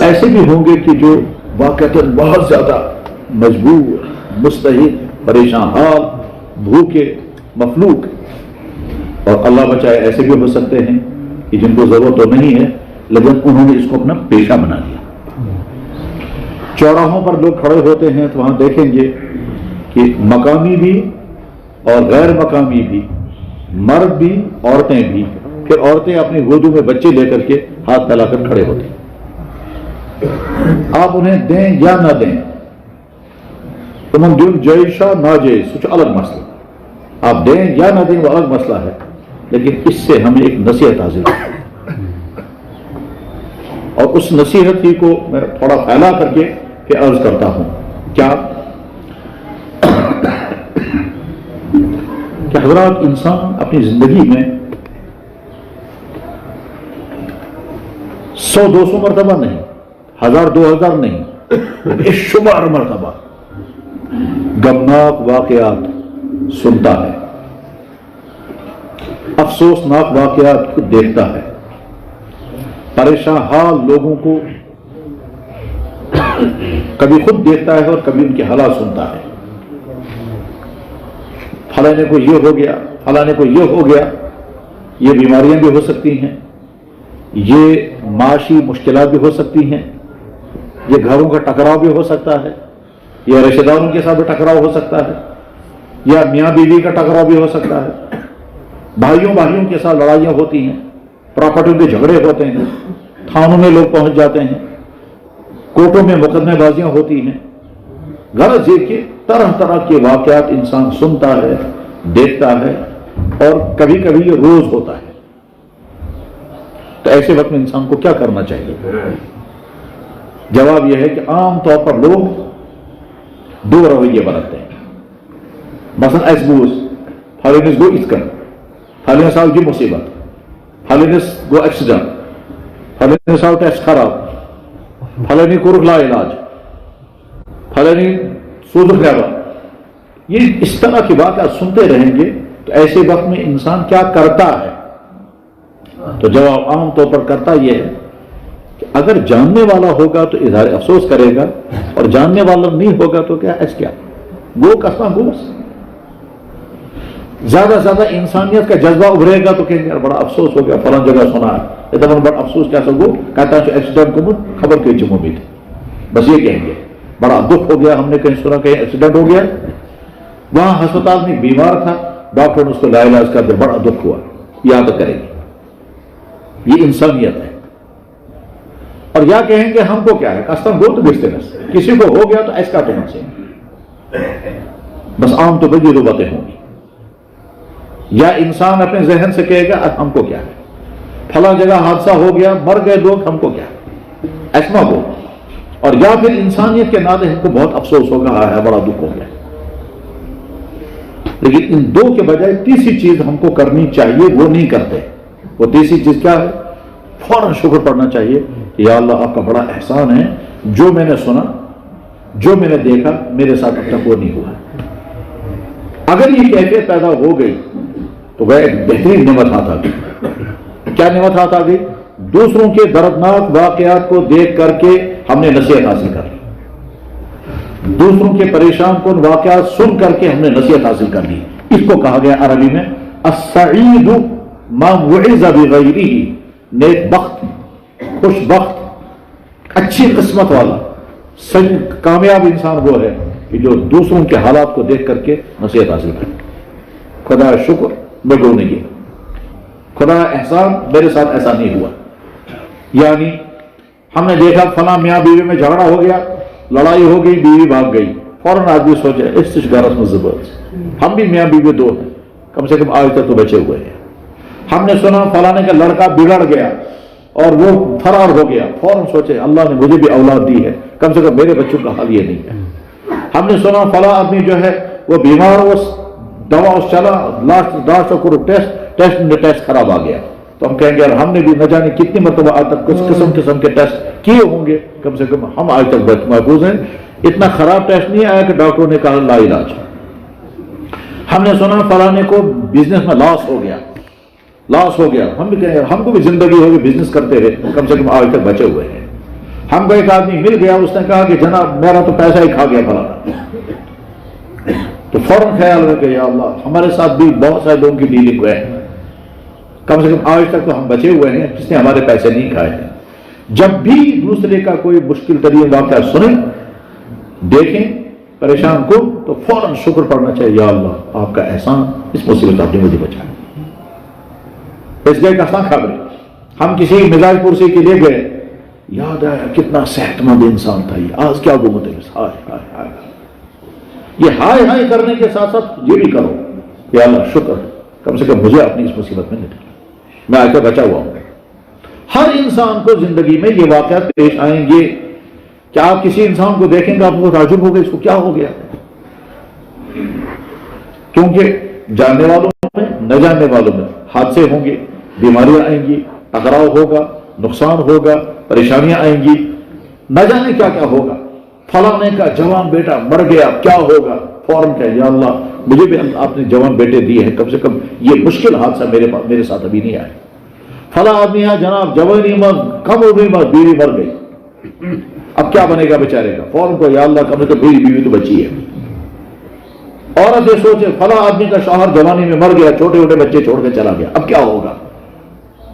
ایسے بھی ہوں گے کہ جو واقعتاً بہت زیادہ مجبور، مستحق، پریشان حال، بھوکے، مفلوک، اور اللہ بچائے ایسے بھی ہو سکتے ہیں کہ جن کو ضرورت تو نہیں ہے لیکن انہوں نے اس کو اپنا پیشہ بنا لیا۔ چوراہوں پر لوگ کھڑے ہوتے ہیں تو وہاں دیکھیں گے کہ مقامی بھی اور غیر مقامی بھی، مرد بھی، عورتیں بھی، پھر عورتیں اپنی گودوں میں بچے لے کر کے ہاتھ پھیلا کر کھڑے ہوتے ہیں۔ آپ انہیں دیں یا نہ دیں، تمہیں دل جیشا نہ جیش، کچھ الگ مسئلہ، آپ دیں یا نہ دیں وہ الگ مسئلہ ہے، لیکن اس سے ہمیں ایک نصیحت حاصل ہے، اور اس نصیحت ہی کو میں تھوڑا پھیلا کر کے پھر عرض کرتا ہوں۔ کیا کہ حضرات، انسان اپنی زندگی میں 100-200 مرتبہ نہیں، 1000-2000 نہیں، بے شمار مرتبہ غمناک واقعات سنتا ہے، افسوسناک واقعات کو دیکھتا ہے، پریشان حال لوگوں کو کبھی خود دیکھتا ہے اور کبھی ان کے حالات سنتا ہے۔ فلانے کو یہ ہو گیا، فلانے کو یہ ہو گیا، یہ بیماریاں بھی ہو سکتی ہیں، یہ معاشی مشکلات بھی ہو سکتی ہیں، یہ گھروں کا ٹکراؤ بھی ہو سکتا ہے، یا رشتہ داروں کے ساتھ بھی ٹکراؤ ہو سکتا ہے، یا میاں بیوی کا ٹکراؤ بھی ہو سکتا ہے، بھائیوں کے ساتھ لڑائیاں ہوتی ہیں، پراپرٹی کے جھگڑے ہوتے ہیں، تھانوں میں لوگ پہنچ جاتے ہیں، کورٹوں میں مقدمے بازیاں ہوتی ہیں۔ غرض یہ کہ طرح طرح کے واقعات انسان سنتا ہے، دیکھتا ہے، اور کبھی کبھی یہ روز ہوتا ہے۔ تو ایسے وقت میں انسان کو کیا کرنا چاہیے؟ جواب یہ ہے کہ عام طور پر لوگ دو رویے برتتے ہیں۔ مثلا ایس بوز فالینس گو اتکن، فالینس آو یہ مصیبت، فالینس گو ایکسیڈنٹ، فالینس آو ٹیسٹ خراب، فلانی کورک لا علاج، فلانی سوزک گیا۔ یہ اس طرح کی باتیں سنتے رہیں گے تو ایسے وقت میں انسان کیا کرتا ہے؟ تو جواب عام طور پر کرتا یہ ہے کہ اگر جاننے والا ہوگا تو اظہار افسوس کرے گا، اور جاننے والا نہیں ہوگا تو کیا ایس کیا گو کساں گوس۔ زیادہ سے زیادہ انسانیت کا جذبہ ابھرے گا تو کہیں گے بڑا افسوس ہو گیا، فلاں جگہ سنا ہے، یہ بڑا افسوس کیا سکو کہتا ہے ایکسیڈنٹ کو خبر کے جموں میں تھی، بس یہ کہیں گے بڑا دکھ ہو گیا، ہم نے کہیں سنا کہیں ایکسیڈنٹ ہو گیا، وہاں ہسپتال میں بیمار تھا، ڈاکٹر نے اس کو لا علاج کر دیا، بڑا دکھ ہوا، یاد کریں گے۔ یہ انسانیت ہے۔ اور یا کہیں گے ہم کو کیا ہے، کسٹم گو تو بچتے کسی کو ہو گیا تو ایس کا تو نہ سے، بس عام تو بڑی باتیں ہوں گی۔ یا انسان اپنے ذہن سے کہے گا ہم کو کیا ہے، فلاں جگہ حادثہ ہو گیا، مر گئے لوگ، ہم کو کیا ہے، ایسا ہو۔ اور یا پھر انسانیت کے ناطے ہم کو بہت افسوس ہوگا، ہے بڑا دکھ ہو گیا۔ لیکن ان دو کے بجائے تیسری چیز ہم کو کرنی چاہیے، وہ نہیں کرتے۔ وہ تیسری چیز کیا ہے؟ فوراً شکر پڑھنا چاہیے کہ یا اللہ آپ کا بڑا احسان ہے، جو میں نے سنا، جو میں نے دیکھا، میرے ساتھ اب تک وہ نہیں ہوا۔ اگر یہ کیفیت پیدا ہو گئی تو وہ ایک بہترین نعمت ہاتھ آ گئی۔ کیا نعمت ہاتھ آ گئی؟ دوسروں کے دردناک واقعات کو دیکھ کر کے ہم نے نصیحت حاصل کر لی، دوسروں کے پریشان کن واقعات سن کر کے ہم نے نصیحت حاصل کر لی۔ اس کو کہا گیا عربی میں السعید ما وعظ بغیرہ، نیک بخت، خوش بخت، اچھی قسمت والا، کامیاب انسان وہ ہے کہ جو دوسروں کے حالات کو دیکھ کر کے نصیحت حاصل کرے۔ خدا شکر میں گو نہیں گیا، خدا احسان میرے ساتھ ایسا نہیں ہوا۔ یعنی ہم نے دیکھا فلاں میاں بیوی میں جھگڑا ہو گیا، لڑائی ہو گئی، بیوی بھاگ گئی، فوراً آدمی سوچے اس گرس میں زبر، ہم بھی میاں بیوی دو ہیں، کم سے کم آج تک تو بچے ہوئے ہیں۔ ہم نے سنا فلانے کا لڑکا بگڑ گیا اور وہ فرار ہو گیا، فوراً سوچے اللہ نے مجھے بھی اولاد دی ہے، کم سے کم میرے بچوں کا حال یہ نہیں ہے۔ ہم نے سنا فلاں آدمی جو ہے وہ بیمار، وہ دوا اس چلا، لاسٹ کو ٹیسٹ خراب آ گیا، تو ہم کہیں گے ہم نے بھی نہ جانے کتنی مرتبہ آج تک کچھ قسم کے ٹیسٹ کیے ہوں گے، کم سے کم ہم آج تک محفوظ ہیں، اتنا خراب ٹیسٹ نہیں آیا کہ ڈاکٹروں نے کہا لا علاج۔ ہم نے سنا فلانے کو بزنس میں لاس ہو گیا، ہم بھی کہیں ہم کو بھی زندگی ہوگی بزنس کرتے رہے، کم سے کم آج تک بچے ہوئے ہیں۔ ہم کو ایک آدمی مل گیا, اس نے کہا کہ جناب میرا تو پیسہ ہی کھا گیا فلانا, تو فوراً خیال رکھے یا اللہ ہمارے ساتھ بھی بہت سارے لوگوں کی ڈیلنگ ہوئے ہیں, کم سے کم آج تک تو ہم بچے ہوئے ہیں جس نے ہمارے پیسے نہیں کھائے ہیں. جب بھی دوسرے کا کوئی مشکل ترین واقعہ سنیں, دیکھیں پریشان کو, تو فوراً شکر پڑھنا چاہیے, یا اللہ آپ کا احسان, اس مصیبت آپ نے مجھے بچایا. اس گئے کا خبر ہم کسی مزاج پرسی کے لیے گئے, یاد آیا کتنا صحت مند انسان تھا یہ, آج کیا گمت ہے, ہائے ہائے ہائے. یہ ہائے ہائے کرنے کے ساتھ ساتھ یہ بھی کرو, یا اللہ شکر کم سے کم مجھے اپنی اس مصیبت میں نکلا, میں آ کر بچا ہوا ہوں. ہر انسان کو زندگی میں یہ واقعات پیش آئیں گے کہ آپ کسی انسان کو دیکھیں گے آپ کو تعجب ہوگا اس کو کیا ہو گیا, کیونکہ جاننے والوں میں نہ جاننے والوں میں حادثے ہوں گے, بیماریاں آئیں گی, ٹکراؤ ہوگا, نقصان ہوگا, پریشانیاں آئیں گی, نہ جانے کیا کیا ہوگا. فلانے کا جوان بیٹا مر گیا, کیا ہوگا, فوراً کہ یا اللہ مجھے بھی آپ نے جوان بیٹے دیے ہیں, کم سے کم یہ مشکل حادثہ میرے ساتھ ابھی نہیں آیا. فلاں آدمی یہاں جناب جوانی مر, کم عمر میں بیوی مر گئی, اب کیا بنے گا بیچارے کا, فوراً کو یا اللہ کم سے کم میری بیوی تو بچی ہے. عورت یہ سوچے فلاں آدمی کا شوہر جوانی میں مر گیا, چھوٹے چھوٹے بچے چھوڑ کے چلا گیا, اب کیا ہوگا.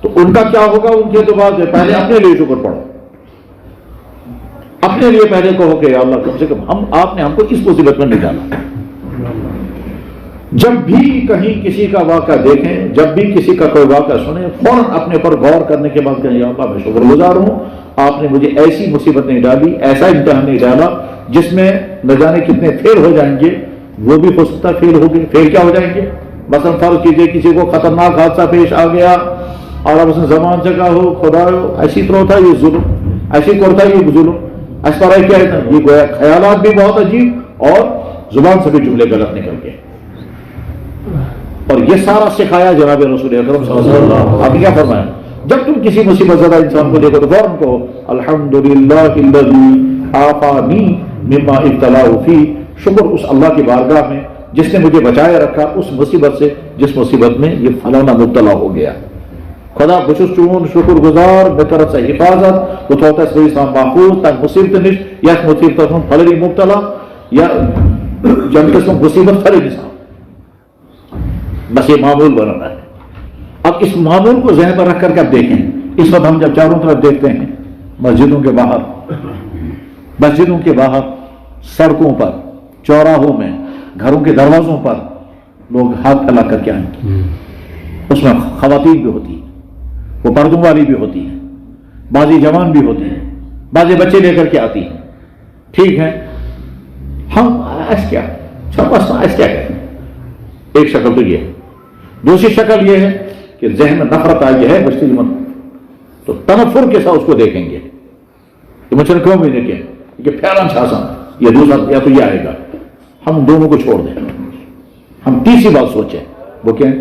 تو ان کا کیا ہوگا, ان کے تو بات ہے پہلے اپنے لیے شکر پڑھو, اپنے لیے پہلے کہو کہ یا اللہ کم سے کم آپ نے ہم کو اس مصیبت میں نہیں ڈالا. جب بھی کہیں کسی کا واقعہ دیکھیں, جب بھی کسی کا کوئی واقعہ سنیں, فوراً اپنے پر غور کرنے کے بعد کہیں یا اللہ میں شکر گزار ہوں, آپ نے مجھے ایسی مصیبت نہیں ڈالی, ایسا امتحان نہیں ڈالا جس میں نہ جانے کتنے فیل ہو جائیں گے, وہ بھی ہو سکتا فیل ہو گئے. فیل کیا ہو جائیں گے, مثلا فرض کیجئے کسی کو خطرناک حادثہ پیش آ گیا اور اب اس نے زبان سے کہا ہو خدا ایسی طرح تھا یہ ظلم, ایسی طرح تھا یہ ظلم, اس طرح کیا ہے, یہ گویا خیالات بھی بہت عجیب اور زبان سے بھی جملے غلط نکل گئے. اور یہ سارا سکھایا جناب رسول اکرم صلی اللہ علیہ وسلم. آپ نے کیا فرمایا, جب تم کسی مصیبت زدہ انسان کو دیکھو تو فوراً کہو الحمدللہ الذی عافانی مما ابتلاہ فی, شکر اس اللہ کی بارگاہ میں جس نے مجھے بچائے رکھا اس مصیبت سے جس مصیبت میں یہ فلانا مبتلا ہو گیا. خدا بچس چون شکر گزار بطرف سے حفاظت وہ ہوتا ہے اسلام محفوظ تک مصیبت نش یا مصیبت فلری مبتلا یا جب قسم مصیبت فلری نشان, بس یہ معمول بنانا ہے. اب اس معمول کو ذہن پر رکھ کر کے اب دیکھیں, اس وقت ہم جب چاروں طرف دیکھتے ہیں, مسجدوں کے باہر, سڑکوں پر, چوراہوں میں, گھروں کے دروازوں پر لوگ ہاتھ پھیلا کر کے آئیں گے. اس میں خواتین بھی ہوتی ہیں, وہ پردوں والی بھی ہوتی ہیں, بعضی جوان بھی ہوتی ہیں, بعضی بچے لے کر کے آتی ہیں. ٹھیک ہے, ہم ایس کیا کہیں, ایک شکل تو یہ ہے. دوسری شکل یہ ہے کہ ذہن میں نفرت آئی ہے بچتی مت, تو تنفر کے ساتھ اس کو دیکھیں گے کہ مجھے کیوں بھی دیکھیں کہ پھیلن چھاسن یہ دوسرا یا تو یہ آئے گا. ہم دونوں کو چھوڑ دیں, ہم تیسری بات سوچیں, وہ کہیں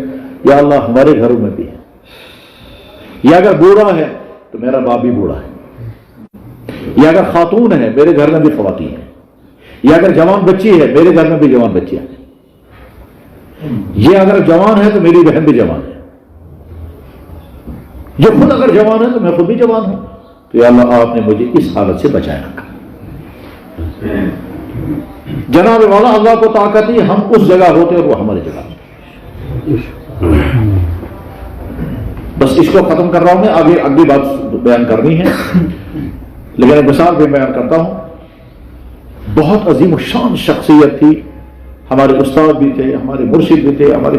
یا اللہ ہمارے گھروں میں بھی ہے, یا اگر بوڑھا ہے تو میرا باپ بھی بوڑھا ہے, یا اگر خاتون ہے میرے گھر میں بھی خواتین ہیں, یا اگر جوان بچی ہے میرے گھر میں بھی جوان بچیاں ہیں, یہ اگر جوان ہے تو میری بہن بھی جوان ہے, یہ خود اگر جوان ہے تو میں خود بھی جوان ہوں. تو یا اللہ آپ نے مجھے اس حالت سے بچایا رکھا. جناب والا اللہ کو طاقت ہی ہم اس جگہ ہوتے اور وہ ہماری جگہ. بس اس کو ختم کر رہا ہوں میں, آگے اگلی بات بیان کرنی ہے, لیکن ایک مثال بھی بیان کرتا ہوں. بہت عظیم و شان شخصیت تھی, ہمارے استاد بھی تھے, ہمارے مرشد بھی تھے, ہمارے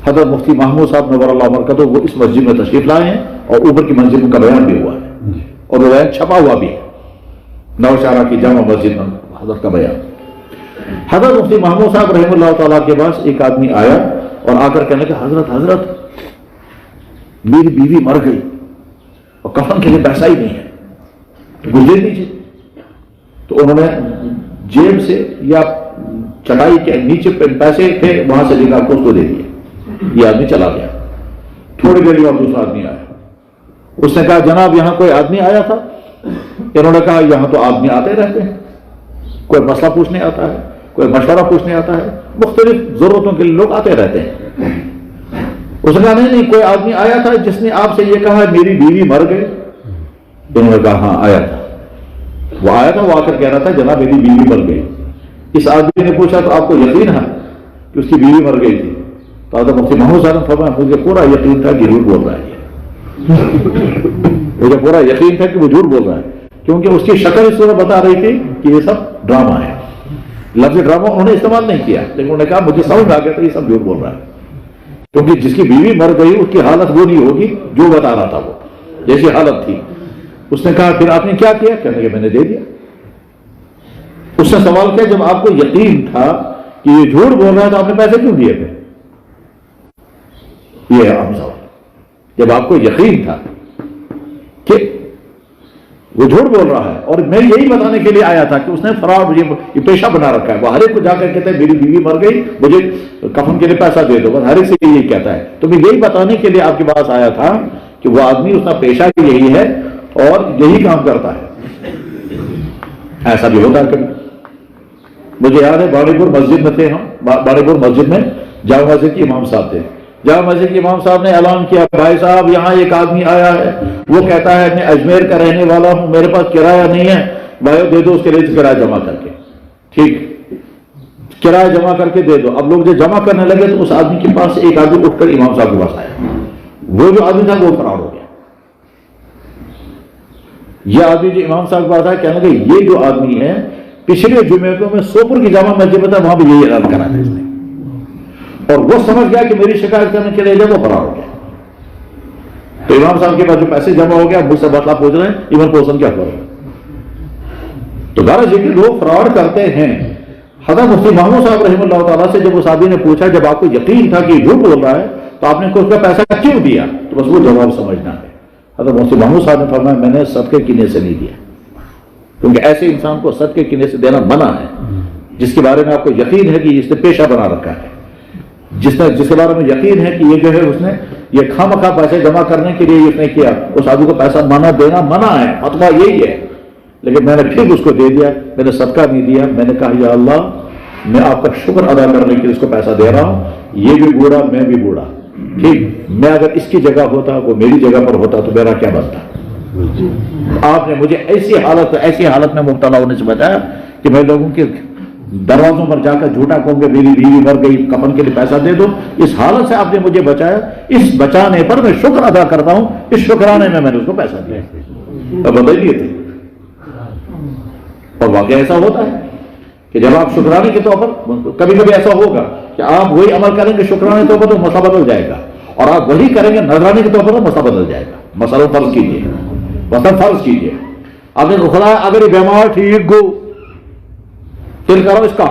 حضرت مفتی محمود صاحب نور اللہ برکتہ, وہ اس مسجد میں تشریف لائے ہیں اور اوپر کی منزل کا بیان بھی ہوا ہے اور وہ بیان چھپا ہوا بھی ہے, نوشہرہ کی جامع مسجد میں حضرت کا بیان. حضرت مفتی محمود صاحب رحمہ اللہ تعالیٰ کے پاس ایک آدمی آیا اور آ کر کہنے کہ حضرت میری بیوی مر گئی اور کفن کے لیے پیسہ ہی نہیں ہے, تو کچھ دے دیجیے. تو انہوں نے جیب سے یا چٹائی کے نیچے پیسے تھے وہاں سے لے کر کو اس کو دے دیے. یہ آدمی چلا گیا. تھوڑی دیر بعد دوسرا آدمی آیا, اس نے کہا جناب یہاں کوئی آدمی آیا تھا. انہوں نے کہا یہاں تو آدمی آتے رہتے ہیں, کوئی مسئلہ پوچھنے آتا ہے, کوئی مشورہ پوچھنے آتا ہے, مختلف ضرورتوں کے لیے لوگ آتے رہتے ہیں. اس نے کہا نہیں کوئی آدمی آیا تھا جس نے آپ سے یہ کہا میری بیوی مر گئی انہوں نے کہا ہاں آیا تھا، وہ آیا تھا، وہ آ کر کہہ رہا تھا جناب میری بیوی مر گئی۔ اس آدمی نے پوچھا تو آپ کو یقین ہے کہ اس کی بیوی مر گئی تھی؟ تو حضرت مفتی محمود صاحب نے فرمایا مجھے پورا یقین تھا کہ جھوٹ بول رہا ہے، مجھے پورا یقین تھا کہ وہ جھوٹ بول رہا ہے، کیونکہ اس کی شکل اس طرح بتا رہی تھی کہ یہ سب ڈرامہ ہے۔ لفظ ڈرامہ انہوں نے استعمال نہیں کیا، لیکن انہوں نے کہا مجھے سمجھ آ گیا تھا یہ سب جھوٹ بول رہا ہے، کیونکہ جس کی بیوی مر گئی اس کی حالت وہ نہیں ہوگی جو بتا رہا تھا، وہ جیسی حالت تھی۔ اس نے کہا پھر آپ نے کیا کیا؟ کہنے کہ میں نے دے دیا۔ اس نے سوال کیا جب آپ کو یقین تھا کہ یہ جھوٹ بول رہا ہے تو آپ نے پیسے کیوں دیے تھے؟ یہ ہے عام سوال۔ جب آپ کو یقین تھا کہ وہ جھوٹ بول رہا ہے، اور میں یہی بتانے کے لیے آیا تھا کہ اس نے فراڈ یہ پیشہ بنا رکھا ہے، وہ ہر ایک کو جا کر کہتا ہے میری بیوی مر گئی مجھے کفن کے لیے پیسہ دے دو، بس ہر ایک سے یہی کہتا ہے۔ تو میں یہی بتانے کے لیے آپ کے پاس آیا تھا کہ وہ آدمی اس کا پیشہ یہی ہے اور یہی کام کرتا ہے۔ ایسا بھی ہوتا ہے کبھی۔ مجھے یاد ہے باڑی پور مسجد میں تھے ہم، باڑی پور مسجد میں جامع مسجد کے امام صاحب تھے۔ جامع مسجد کے امام صاحب نے اعلان کیا بھائی صاحب یہاں ایک آدمی آیا ہے، وہ کہتا ہے میں اجمیر کا رہنے والا ہوں، میرے پاس کرایہ نہیں ہے، بھائی دے دو اس کے لیے کرایہ جمع کر کے۔ ٹھیک، کرایہ جمع کر کے دے دو۔ اب لوگ جو جمع کرنے لگے تو اس آدمی کے پاس ایک آدمی اٹھ کر امام صاحب کے پاس آیا، وہ جو آدمی تھا وہ فرار ہو گیا۔ یہ آدمی جو امام صاحب کے پاس آیا کہنے لگے یہ جو آدمی ہے پچھلے جمعے کو میں سوپور کی جامع مسجد میں تھا، وہاں بھی یہی اعلان کرا تھا اس نے، اور وہ سمجھ گیا کہ میری شکایت کرنے کے لیے جب وہ فرار ہو گیا۔ تو امام صاحب کے پاس جو پیسے جمع ہو گیا مجھ سے مسئلہ پوچھ رہے ہیں ایون پوزن کیا کرو۔ تو غرض یہ کہ لوگ فراڈ کرتے ہیں۔ حضرت مفتی محمود صاحب رحمہ اللہ تعالیٰ سے جب اس آدمی نے پوچھا جب آپ کو یقین تھا کہ یہ جھوٹ بول رہا ہے تو آپ نے اس کا پیسہ کیوں دیا، تو بس وہ جواب سمجھنا ہے۔ حضرت مفتی محمود صاحب نے فرمایا میں نے صدقے کینے سے نہیں دیا، کیونکہ ایسے انسان کو صدقے کینے سے دینا منع ہے جس کے بارے میں آپ کو یقین ہے کہ اس نے پیشہ بنا رکھا ہے، جس کے بارے میں یقین ہے کہ یہ جو ہے اس نے یہ خواہ پیسے جمع کرنے کے لیے اس نے کیا، اس آدمی کو پیسہ دینا منع ہے، فتویٰ یہی ہے۔ لیکن میں نے پھر اس کو دے دیا، میں نے صدقہ نہیں دیا، میں نے کہا یا اللہ میں آپ کا شکر ادا کرنے کے لیے اس کو پیسہ دے رہا ہوں، یہ بھی بوڑھا میں بھی بوڑھا، ٹھیک، میں اگر اس کی جگہ ہوتا وہ میری جگہ پر ہوتا تو میرا کیا بنتا۔ آپ نے مجھے ایسی حالت میں مبتلا ہونے سے بچایا کہ میں لوگوں کے دروازوں پر جا کر جھوٹا کہوں گے میری بیوی مر گئی کفن کے لیے پیسہ دے دو، اس حالت سے آپ نے مجھے بچایا، اس بچانے پر میں شکر ادا کرتا ہوں، اس شکرانے میں نے اس کو پیسہ دیا اور بدل دیے تھے۔ اور واقعہ ایسا ہوتا ہے کہ جب آپ شکرانے کے طور پر کبھی کبھی ایسا ہوگا کہ آپ وہی عمل کریں گے شکرانے کے طور پر تو مسئلہ بدل جائے گا، اور آپ وہی کریں گے نذرانے کے طور پر تو مسئلہ بدل جائے گا۔ مثلا فرض کیجیے آپ نے خدا اگر یہ بیمار ٹھیک گو تل کرو اس کا،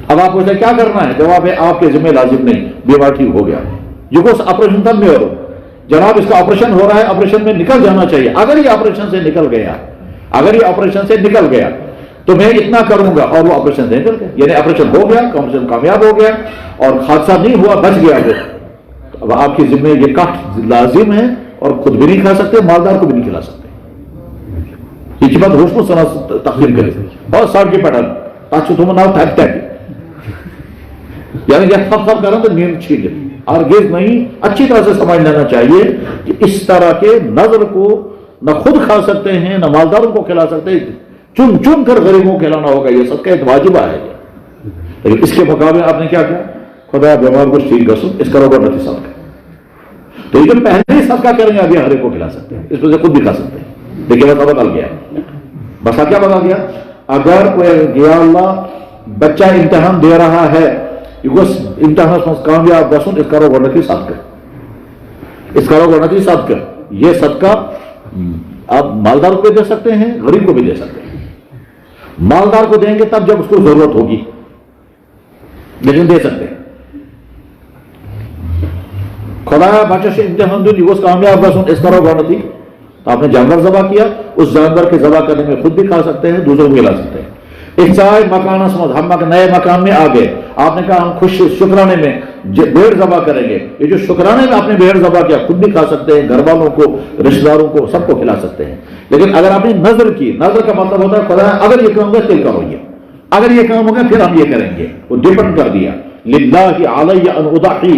اب آپ پوچھتے کیا کرنا ہے، جواب ہے آپ کے ذمہ لازم نہیں، بیمار ٹھیک ہو گیا جو کو آپریشن تب میں ہو جناب اس کا آپریشن ہو رہا ہے، آپریشن میں نکل جانا چاہیے، اگر یہ آپریشن سے نکل گیا تو میں اتنا کروں گا، اور وہ آپریشن سے نکل گیا، یعنی آپریشن ہو گیا، آپریشن کامیاب ہو گیا اور حادثہ نہیں ہوا، بچ گیا وہ، اب آپ کے ذمہ یہ کاٹ لازم ہے، اور خود بھی نہیں کھا سکتے، مالدار کو بھی نہیں کھلا سکتے۔ یہ بات ہوش کو سنا تقسیم کرے اور ساڑھ کے پیٹرن تاکہ تم نہ تھکتا ہے، یعنی جب خب کریں تو نیند چھین لے، ہرگز نہیں، اچھی طرح سے سمجھ لینا چاہیے کہ اس طرح کے نظر کو نہ خود کھا سکتے ہیں نہ مالداروں کو کھلا سکتے ہیں، چن چن کر غریبوں کو کھلانا ہوگا، یہ سب کا ایک واجبہ ہے۔ لیکن اس کے مقابلے آپ نے کیا کیا، خدا بیمار کو ٹھیک کر اس کرو گا نہیں صدقہ، تو یہ جو پہلے ہی صدقہ کریں گے ابھی ہر ایک کو کھلا سکتے ہیں، اس میں سے خود بھی کھا سکتے ہیں۔ دیکھیے بس بدل گیا، بس کیا بدل گیا، اگر کوئی گیا اللہ بچہ امتحان دے رہا ہے امتحان کامیاب گسن اس کرو گوڑنتی صدقہ، یہ صدقہ آپ مالدار کو بھی دے سکتے ہیں، غریب کو بھی دے سکتے ہیں۔ مالدار کو دیں گے تب جب اس کو ضرورت ہوگی، لیکن دے سکتے ہیں۔ خدا بچہ سے امتحان دیں وہ کامیاب گسن اس کرو گوڑنتی، آپ نے جانور ذبح کیا، اس جانور کے ذبح کرنے میں خود بھی کھا سکتے ہیں، دوسروں کو کھلا سکتے ہیں۔ ایک چائے مکان سمجھ ہم نئے مکان میں آ گئے، آپ نے کہا ہم خوش شکرانے میں بھیڑ ذبح کریں گے، یہ جو شکرانے میں آپ نے بھیڑ ذبح کیا خود بھی کھا سکتے ہیں، گھر والوں کو، رشتہ داروں کو، سب کو کھلا سکتے ہیں۔ لیکن اگر آپ نے نظر کی، نظر کا مطلب ہوتا ہے خدا اگر یہ کام ہوگا پھر کرو گے، اگر یہ کام ہوگا پھر ہم یہ کریں گے، وہ ڈیپینڈ کر دیا للہ علی ان اضحی،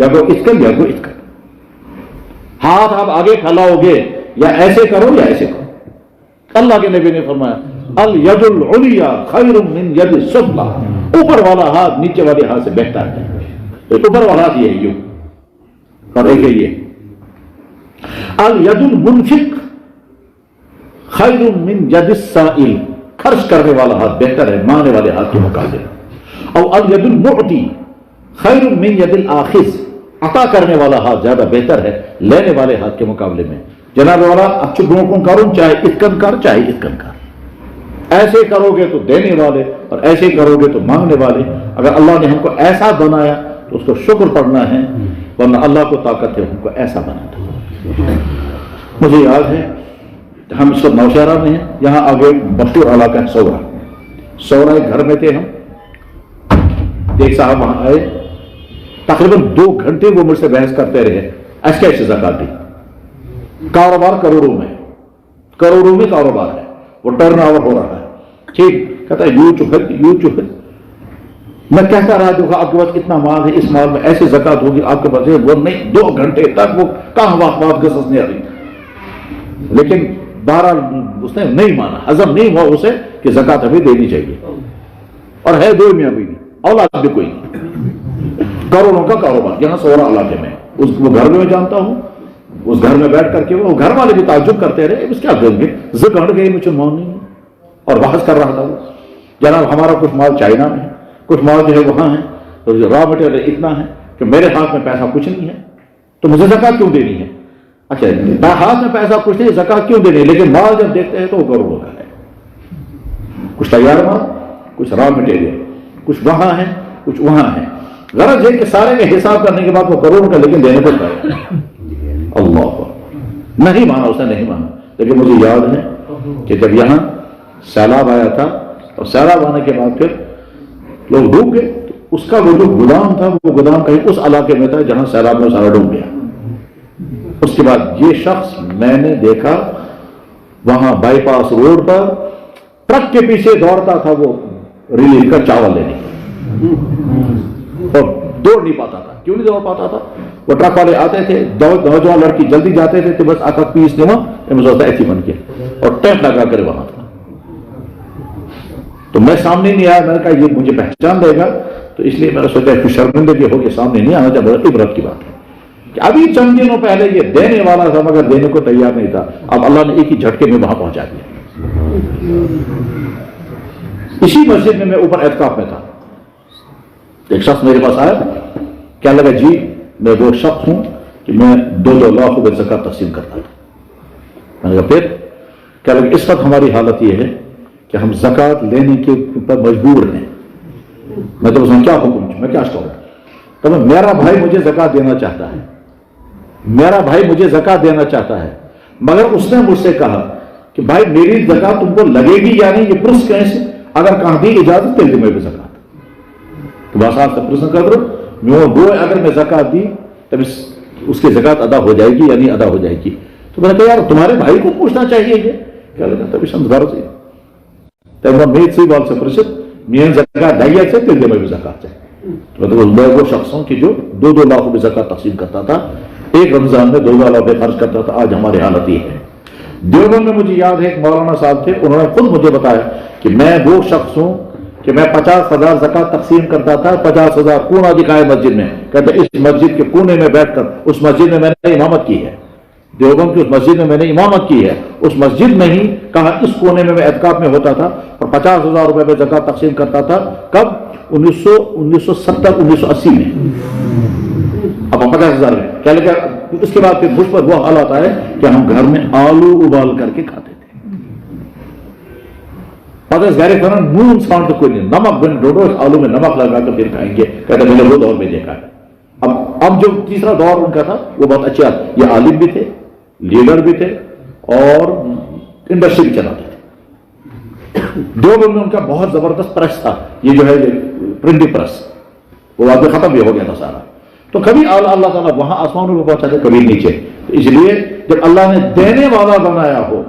یا گو اتکن یا گو اتکن. ہاتھ آپ آگے پھیلاؤ گے یا ایسے کرو یا ایسے کرو. اللہ کے نبی نے فرمایا الید العلیٰ خیر من ید السفلی، اوپر والا ہاتھ نیچے والے ہاتھ سے بہتر ہے. اوپر والا ہاتھ یہ ہے یوں، اور ایک ہے یہ. الید المنفق خیر من ید السائل، خرچ کرنے والا ہاتھ بہتر ہے مانگنے والے ہاتھ کے مقابلے. اور الید المعطی خیر من ید الاخذ، عطا کرنے والا ہاتھ زیادہ بہتر ہے لینے والے ہاتھ کے مقابلے میں. جناب والا اچھا گروکوں کروں چاہے اتکن کر چاہے اتکن کر. ایسے کرو گے تو دینے والے اور ایسے کرو گے تو مانگنے والے. اگر اللہ نے ہم کو ایسا بنایا تو اس کو شکر پڑھنا ہے، ورنہ اللہ کو طاقت ہے ہم کو ایسا بنانا. مجھے یاد ہے ہم اس وقت نوشہرہ میں ہیں، یہاں آگے مشہور علاقہ ہے سورا. سورا ایک گھر میں تھے ہم، ایک صاحب وہاں آئے، تقریباً 2 گھنٹے وہ مجھ سے بحث کرتے رہے ایسے کیسے زکات دی. کاروبار کروڑوں میں کاروبار ہے، وہ ٹرن اوور ہو رہا ہے. ٹھیک کہتا ہے یوں چپ. میں کہتا رہا دیکھو آپ کے پاس اتنا مال ہے، اس مال میں ایسے زکات ہوگی آپ کے پاس ہے. وہ نہیں، 2 گھنٹے تک وہ کہاں بات گسس نہیں آ رہی. لیکن بہرحال اس نے نہیں مانا، ہضم نہیں ہوا اسے کہ زکات ہمیں دینی چاہیے. اور ہے 2 میاں بیوی، اولاد بھی کوئی نہیں، کروڑوں کا کاروبار یہاں سورا علاقے میں. وہ گھر میں جانتا ہوں، اس گھر میں بیٹھ کر کے وہ گھر والے بھی تعجب کرتے رہے اس کیا دیں گے زکات گئے مسلمان نہیں. اور بحث کر رہا تھا وہ جناب ہمارا کچھ مال چائنا میں ہے، کچھ مال جو ہے وہاں ہے، تو را مٹیریل اتنا ہے کہ میرے ہاتھ میں پیسہ کچھ نہیں ہے تو مجھے زکات کیوں دینی ہے. اچھا ہاتھ میں پیسہ کچھ نہیں، زکات کیوں دینی ہے؟ لیکن مال جب دیکھتے ہیں تو وہ کروڑوں کا ہے. کچھ تیار مال، کچھ را مٹیریل، کچھ وہاں ہے کچھ وہاں ہے. غرض ہے کہ سارے کا حساب کرنے کے بعد وہ کروڑوں کا لیکن دینے کو تیار. اللہ نہیں مانا، اس نے نہیں مانا. لیکن مجھے یاد ہے کہ جب یہاں سیلاب آیا تھا اور سیلاب آنے کے بعد پھر لوگ ڈوب گئے، تو اس کا وہ جو گودام تھا وہ گودام کہیں اس علاقے میں تھا جہاں سیلاب میں سارا ڈوب گیا. اس کے بعد یہ شخص میں نے دیکھا وہاں بائی پاس روڈ پر ٹرک کے پیچھے دوڑتا تھا وہ ریلیف کا چاول لینے، اور دوڑ نہیں پاتا تھا. کیوں نہیں دوڑ پاتا تھا؟ وہ ٹرک والے آتے تھے، نوجوان لڑکی جلدی جاتے تھے تو بس آتا پیس دیوا ایسی بن کے اور ٹیپ لگا کر وہاں تھا. تو میں سامنے نہیں آیا، میں نے کہا یہ مجھے پہچان دے گا، تو اس لیے میں نے سوچا کہ شرمندگی ہو کے سامنے نہیں آنا. جب عبرت کی بات ہے کہ ابھی چند دنوں پہلے یہ دینے والا تھا مگر دینے کو تیار نہیں تھا، اب اللہ نے ایک ہی جھٹکے میں وہاں پہنچا دیا. اسی مسجد میں اوپر اعتکاف میں تھا، ایک شخص میرے پاس آیا، کیا لگا جی میں وہ شخص ہوں کہ میں 2 لاکھ روپے زکات تقسیم کرتا تھا. میں نے کہا پھر کیا لگا اس وقت ہماری حالت یہ ہے کہ ہم زکات لینے کے اوپر مجبور ہیں. میں تو کیا حکم میں کیا کروں؟ تو میرا بھائی مجھے زکات دینا چاہتا ہے، میرا بھائی مجھے زکات دینا چاہتا ہے، مگر اس نے مجھ سے کہا کہ بھائی میری زکات تم کو لگے گی یا نہیں یہ پرس کیسے، اگر کہاں دی اجازت تو میں بھی زکات تو بس آپ سے پرسن کر دو وہ اگر میں زکات دی تب اس کی زکات ادا ہو جائے گی یا نہیں ادا ہو جائے گی. تو میں نے کہا یار تمہارے بھائی کو پوچھنا چاہیے یہ کیا لگا تبھی سمجھ سی میت سی بال سے پرسد میں زکات دائیا سے پھر میں بھی زکات چاہیے. میں وہ شخص ہوں کہ جو 2 لاکھ روپے زکات تقسیم کرتا تھا، ایک رمضان میں 2 لاکھ روپے خرچ کرتا تھا. آج ہماری حالت یہ ہے. دیوبند میں مجھے یاد ہے ایک مولانا صاحب تھے، انہوں نے خود مجھے بتایا کہ میں وہ شخص ہوں کہ میں 50,000 زکات تقسیم کرتا تھا. 50,000 کونا دکھائے مسجد میں، کہتے اس مسجد کے کونے میں بیٹھ کر اس مسجد میں میں نے امامت کی ہے، دیوبند کی اس مسجد میں میں نے امامت کی ہے. اس مسجد میں ہی کہا اس کونے میں اعتکاف میں ہوتا تھا اور 50,000 روپے میں زکات تقسیم کرتا تھا. کب؟ 1970 1980 میں. اب 50,000 میں کیا لگا. اس کے بعد پھر مجھ پر وہ حالات آئے کہ ہم گھر میں آلو ابال کر کے کھاتے تھے. گھر کھانا نون ساؤنڈ تو کوئی نہیں، نمک بن ڈوڈو آلو میں نمک لگا کر پھر کھائیں گے. کہتے میں نے وہ دور میں دیکھا ہے. اب جو تیسرا دور ان کا تھا وہ بہت اچھا، یہ عالم بھی تھے، لیڈر بھی تھے اور انڈسٹری بھی چلاتے تھے. دیوبند میں ان کا بہت زبردست پریس تھا، یہ جو ہے پرنٹنگ پریس، وہ بعد میں ختم بھی ہو گیا تھا سارا. تو کبھی اللہ تعالیٰ وہاں آسمانوں میں پہنچاتے کبھی نیچے. تو اس لیے جب اللہ نے دینے والا بنایا ہو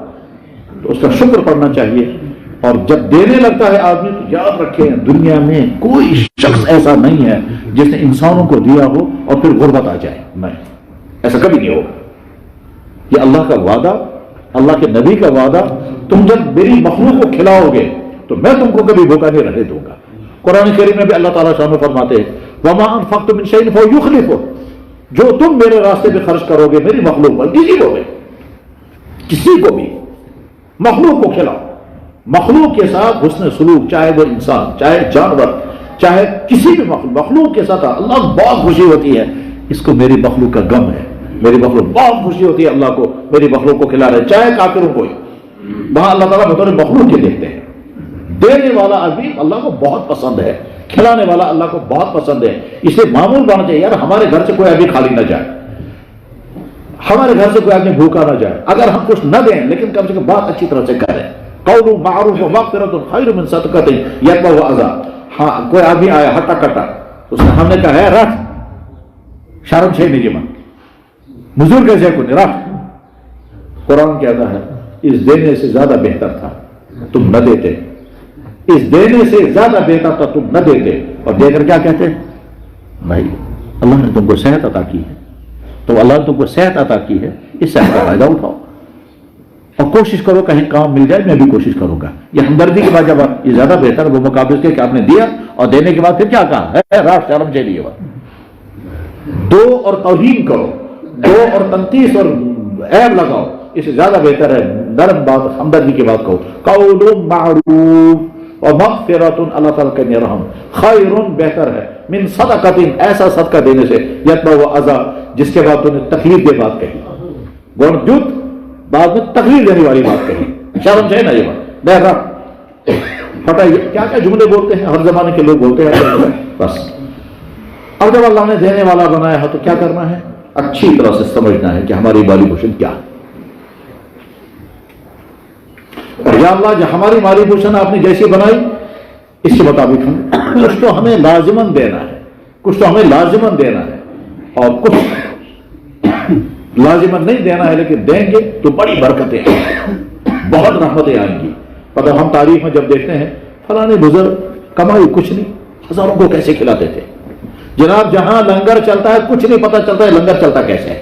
تو اس کا شکر کرنا چاہیے. اور جب دینے لگتا ہے آدمی تو یاد رکھیں دنیا میں کوئی شخص ایسا نہیں ہے جس نے انسانوں کو دیا ہو اور پھر غربت آ جائے، نہیں، ایسا کبھی نہیں ہوگا۔ یہ اللہ کا وعدہ، اللہ کے نبی کا وعدہ، تم جب میری مخلوق کو کھلاؤ گے تو میں تم کو کبھی بھوکا نہیں رہنے دوں گا۔ قرآن کریم میں بھی اللہ تعالیٰ شان فرماتے ہیں وَمَا أَنفَقْتُم مِّن شَيْءٍ فَهُوَ يُخْلِفُهُ، جو تم میرے راستے پہ خرچ کرو گے میری مخلوق پر، کسی کو بھی مخلوق کو کھلاؤ، مخلوق کے ساتھ حسن سلوک، چاہے وہ انسان، چاہے جانور، چاہے کسی بھی مخلوق کے ساتھ اللہ بہت خوشی ہوتی ہے، اس کو میری مخلوق کا غم ہے، میری مخلوق بہت خوشی ہوتی ہے اللہ کو میری مخلوق کو کھلا رہے، چاہے کافروں کو، وہاں اللہ تعالیٰ بطور مخلوق کے دیکھتے ہیں۔ دینے والا آدمی اللہ کو بہت پسند ہے، کھلانے والا اللہ کو بہت پسند ہے، اسے معمول بننا چاہیے یار ہمارے گھر سے کوئی آدمی خالی نہ جائے، ہمارے گھر سے کوئی آدمی بھوکا نہ جائے، اگر ہم کچھ نہ دیں لیکن کم سے کم بات اچھی طرح سے کریں، قول معروف ومغفرۃ خیر من صدقۃ یتبعها اذی۔ ہاں کوئی آدمی آیا ہٹا کٹا، اس نے ہم نے کہا ہے رکھ، شرم سے نہیں جمع مزدور کیسے کو نہیں رکھ، قرآن کہتا ہے اس دینے سے زیادہ بہتر تھا تم نہ دیتے، اس دینے سے زیادہ بہتر تھا تم نہ دیتے، اور دے کر کیا کہتے ہیں بھائی اللہ نے تم کو صحت عطا کی ہے، تو اللہ نے تم کو صحت عطا کی ہے، اس صحت کا فائدہ اٹھاؤ اور کوشش کرو کہیں کام مل جائے، میں بھی کوشش کروں گا۔ یہ ہمدردی کے بعد جب یہ زیادہ بہتر وہ مقابلے کے کہ آپ نے دیا اور دینے کے بعد پھر کیا کہا ہے راست شرم چاہیے بات، دو اور توہین کرو، دو اور تنقیص اور عیب لگاؤ، اس سے زیادہ بہتر ہے نرم بات ہمدردی کی بات کہو، قول معروف اور مغفرۃ اللہ تعالیٰ کا رحم خیر بہتر ہے من صدقۃ ایسا صدقہ دینے سے یتبع اذی جس کے بعد تو نے تکلیف دے بات کہی، گنجت بعد میں تکلیف دینے والی بات کہی، شرم سے نا یہ بات بہرحال پتہ کیا کیا جملے بولتے ہیں، ہر زمانے کے لوگ بولتے ہیں بس۔ اب جب اللہ نے دینے والا بنایا ہے تو کیا کرنا ہے، اچھی طرح سے سمجھنا ہے کہ ہماری مالی پوشن کیا ہے، اور یا اللہ جو ہماری مالی پوشن آپ نے جیسی بنائی اس کے مطابق ہم کچھ تو ہمیں لازماً دینا ہے، کچھ تو ہمیں لازماً دینا ہے، اور کچھ لازماً نہیں دینا ہے لیکن دیں گے تو بڑی برکتیں بہت رحمتیں آئیں گی۔ پتہ ہم تاریخ میں جب دیکھتے ہیں فلانے بزرگ کمائی کچھ نہیں، ہزاروں کو کیسے کھلاتے تھے، جناب جہاں لنگر چلتا ہے کچھ نہیں پتہ چلتا ہے لنگر چلتا کیسے ہے،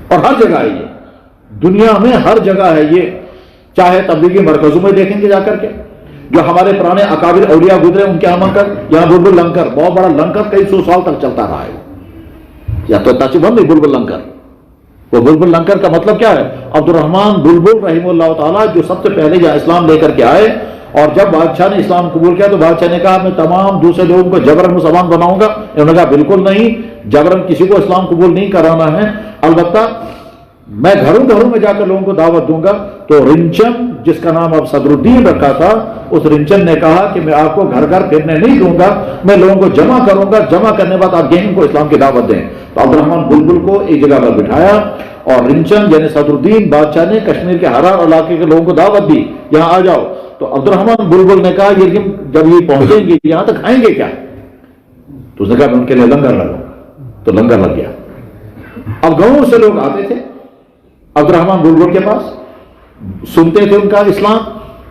اور ہر جگہ ہے یہ، دنیا میں ہر جگہ ہے یہ، چاہے تبلیغی مرکزوں میں دیکھیں گے جا کر کے، جو ہمارے پرانے اکابر اولیاء گزرے ان کے یہاں کر یہاں بلبل لنگر بہت بڑا لنگر کئی سو سال تک چلتا رہا ہے، یا تو تاچبند نہیں بلبل لنگر، وہ بلبل لنگر کا مطلب کیا ہے، عبد الرحمن بلبل رحمہ اللہ تعالیٰ جو سب سے پہلے یہاں اسلام لے کر کے آئے، اور جب بادشاہ نے اسلام قبول کیا تو بادشاہ نے کہا میں تمام دوسرے لوگوں کو جبرن مسلمان بناؤں گا، انہوں نے کہا بالکل نہیں، جبرن کسی کو اسلام قبول نہیں کرانا ہے، البتہ میں گھروں گھروں میں جا کر لوگوں کو دعوت دوں گا۔ تو رنچن جس کا نام اب صدر الدین رکھا تھا، اس رنچن نے کہا کہ میں آپ کو گھر گھر پھرنے نہیں دوں گا، میں لوگوں کو جمع کروں گا، جمع کرنے بعد آپ گہن کو اسلام کی دعوت دیں۔ تو عبد الرحمن بلبل کو ایک جگہ پر بٹھایا اور رنچن یعنی صدر الدین بادشاہ نے کشمیر کے ہرار علاقے کے لوگوں کو دعوت دی یہاں آ جاؤ، تو عبد الرحمن بلبل نے کہا یہ جب یہ پہنچیں گے یہاں تک کھائیں گے کیا، تو اس نے کہا میں ان کے لیے لنگر لگاؤں، تو لنگر لگ گیا۔ اب گاؤں سے لوگ آتے تھے عبد الرحمن بلبل کے پاس، سنتے تھے ان کا اسلام،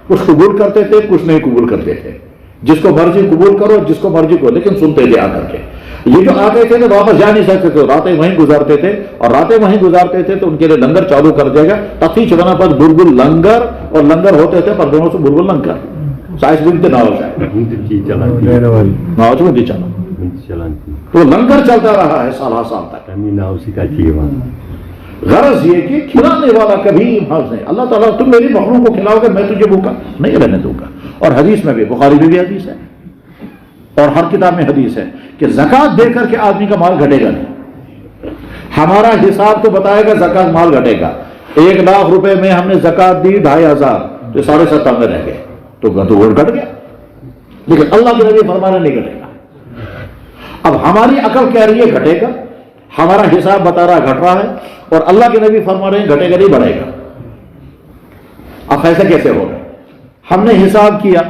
کچھ قبول کرتے تھے کچھ نہیں قبول کرتے تھے، جس کو مرضی قبول کرو جس کو مرضی کو، لیکن سنتے تھے آ کر کے۔ یہ جو آتے تھے نا واپس جا نہیں سکتے تھے، راتیں وہیں گزارتے تھے، اور راتیں وہیں گزارتے تھے تو ان کے لیے لنگر چالو کر دے گا، تفیچ بنا پر بلبل لنگر اور لنگر ہوتے تھے پر دونوں سے بلبل لنگر سائز بنتے نہ ہو جائے تو لنگر چلتا رہا ہے سالہ سال تک۔ غرض یہ کہ کھلانے والا کبھی محض نہیں، اللہ تعالیٰ تم میری مخلوق کو کھلاؤ گے میں تجھے بھوکا نہیں رہنے دوں گا۔ اور حدیث میں بھی، بخاری میں بھی حدیث ہے اور ہر کتاب میں حدیث ہے کہ زکوٰۃ دے کر کے آدمی کا مال گھٹے گا نہیں، ہمارا حساب تو بتائے گا زکوٰۃ مال گھٹے گا، 1 لاکھ روپے میں ہم نے زکوٰۃ دی 2500 تو 7.5 میں رہ گئے تو وہ گھٹ گیا، لیکن اللہ کے نبی فرمانا نہیں گھٹے گا۔ اب ہماری عقل کہہ رہی ہے گھٹے گا، ہمارا حساب بتا رہا گھٹ رہا ہے، اور اللہ کے نبی فرما رہے ہیں گھٹے گا نہیں بڑھے گا۔ اب ایسا کیسے ہوگا؟ ہم نے حساب کیا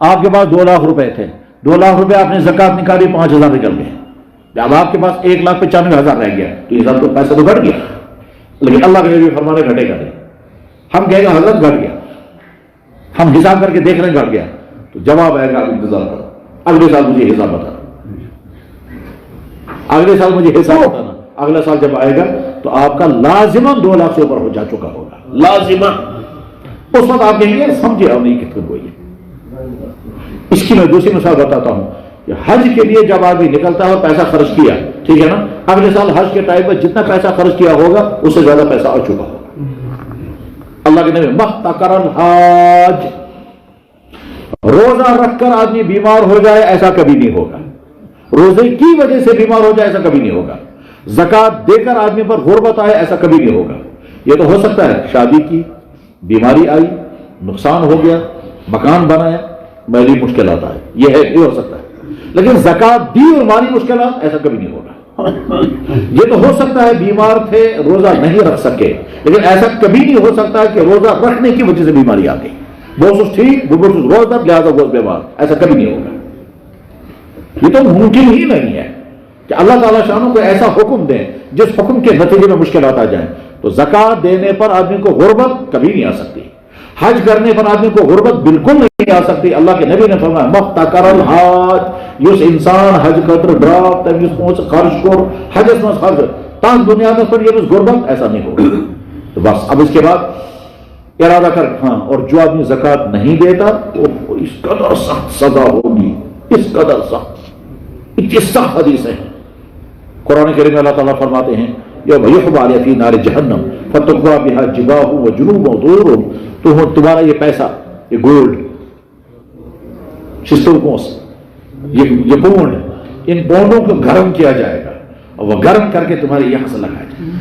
آپ کے پاس 2 لاکھ روپے تھے، 2 لاکھ روپے آپ نے زکوٰۃ نکالی 5000 نکل گئے، جب آپ کے پاس 1,95,000 رہ گیا تو حساب تو پیسہ تو گھٹ گیا، لیکن اللہ کے نبی فرما رہے گھٹے گا نہیں۔ ہم کہیں گے حضرت گھٹ گیا، ہم حساب کر کے دیکھ رہے ہیں گھٹ گیا، تو جواب آئے گا آپ انتظار کرو اگلے سال مجھے حساب بتا۔ اگلے سال مجھے حساب بتانا. اگلا سال جب آئے گا تو آپ کا لازماً 2 لاکھ سے اوپر ہو جا چکا ہوگا, لازماً. اس وقت آپ کہیں گے سمجھے اور نہیں کتنے ہوئی. اس کی میں دوسری مثال بتاتا ہوں کہ حج کے لیے جب آدمی نکلتا ہے اور پیسہ خرچ کیا, ٹھیک ہے نا, اگلے سال حج کے ٹائم پر جتنا پیسہ خرچ کیا ہوگا اس سے زیادہ پیسہ آ چکا ہوگا. اللہ کے نبی محتکر الحاج, روزہ رکھ کر آدمی بیمار ہو جائے ایسا کبھی نہیں ہوگا, روزے کی وجہ سے بیمار ہو جائے ایسا کبھی نہیں ہوگا, زکات دے کر آدمی پر غربت آئے ایسا کبھی نہیں ہوگا. یہ تو ہو سکتا ہے شادی کی, بیماری آئی, نقصان ہو گیا, مکان بنایا, مالی مشکلات آئے, یہ ہو سکتا ہے. لیکن زکات دی اور مالی مشکلات ایسا کبھی نہیں ہوگا. یہ تو ہو سکتا ہے بیمار تھے روزہ نہیں رکھ سکے, لیکن ایسا کبھی نہیں ہو سکتا کہ روزہ رکھنے کی وجہ سے بیماری آ گئی. بہت ٹھیک روزہ لہٰذا بہت بیمار, ایسا کبھی نہیں ہوگا. یہ تو ممکن ہی نہیں ہے کہ اللہ تعالیٰ شانوں کو ایسا حکم دیں جس حکم کے نتیجے میں مشکلات آ جائیں. تو زکات دینے پر آدمی کو غربت کبھی نہیں آ سکتی, حج کرنے پر آدمی کو غربت بالکل نہیں آ سکتی. اللہ کے نبی نے فرمایا محتکر الحاج, یس انسان حج قطر ڈراپ تمیز پہنچ خرچ کر حج اس میں خرچ تاک دنیا میں پر یہ غربت ایسا نہیں ہوگا. تو بس اب اس کے بعد ارادہ کر, ہاں, اور جو آدمی زکات نہیں دیتا وہ اس قدر سخت سزا ہوگی, اس قدر سخت. اتنی سخت حدیث ہیں قرآن کریم میں اللہ تعالیٰ فرماتے ہیں یوم یحمى علیہ فی نار جہنم فتقوی بہا جباہہم وجنوبہم وظہورہم. تو تمہارا یہ پیسہ, یہ گولڈ, یہ پونڈ, ان پونڈوں کو گرم کیا جائے گا اور وہ گرم کر کے تمہارے یہاں سے لگایا جائے گا,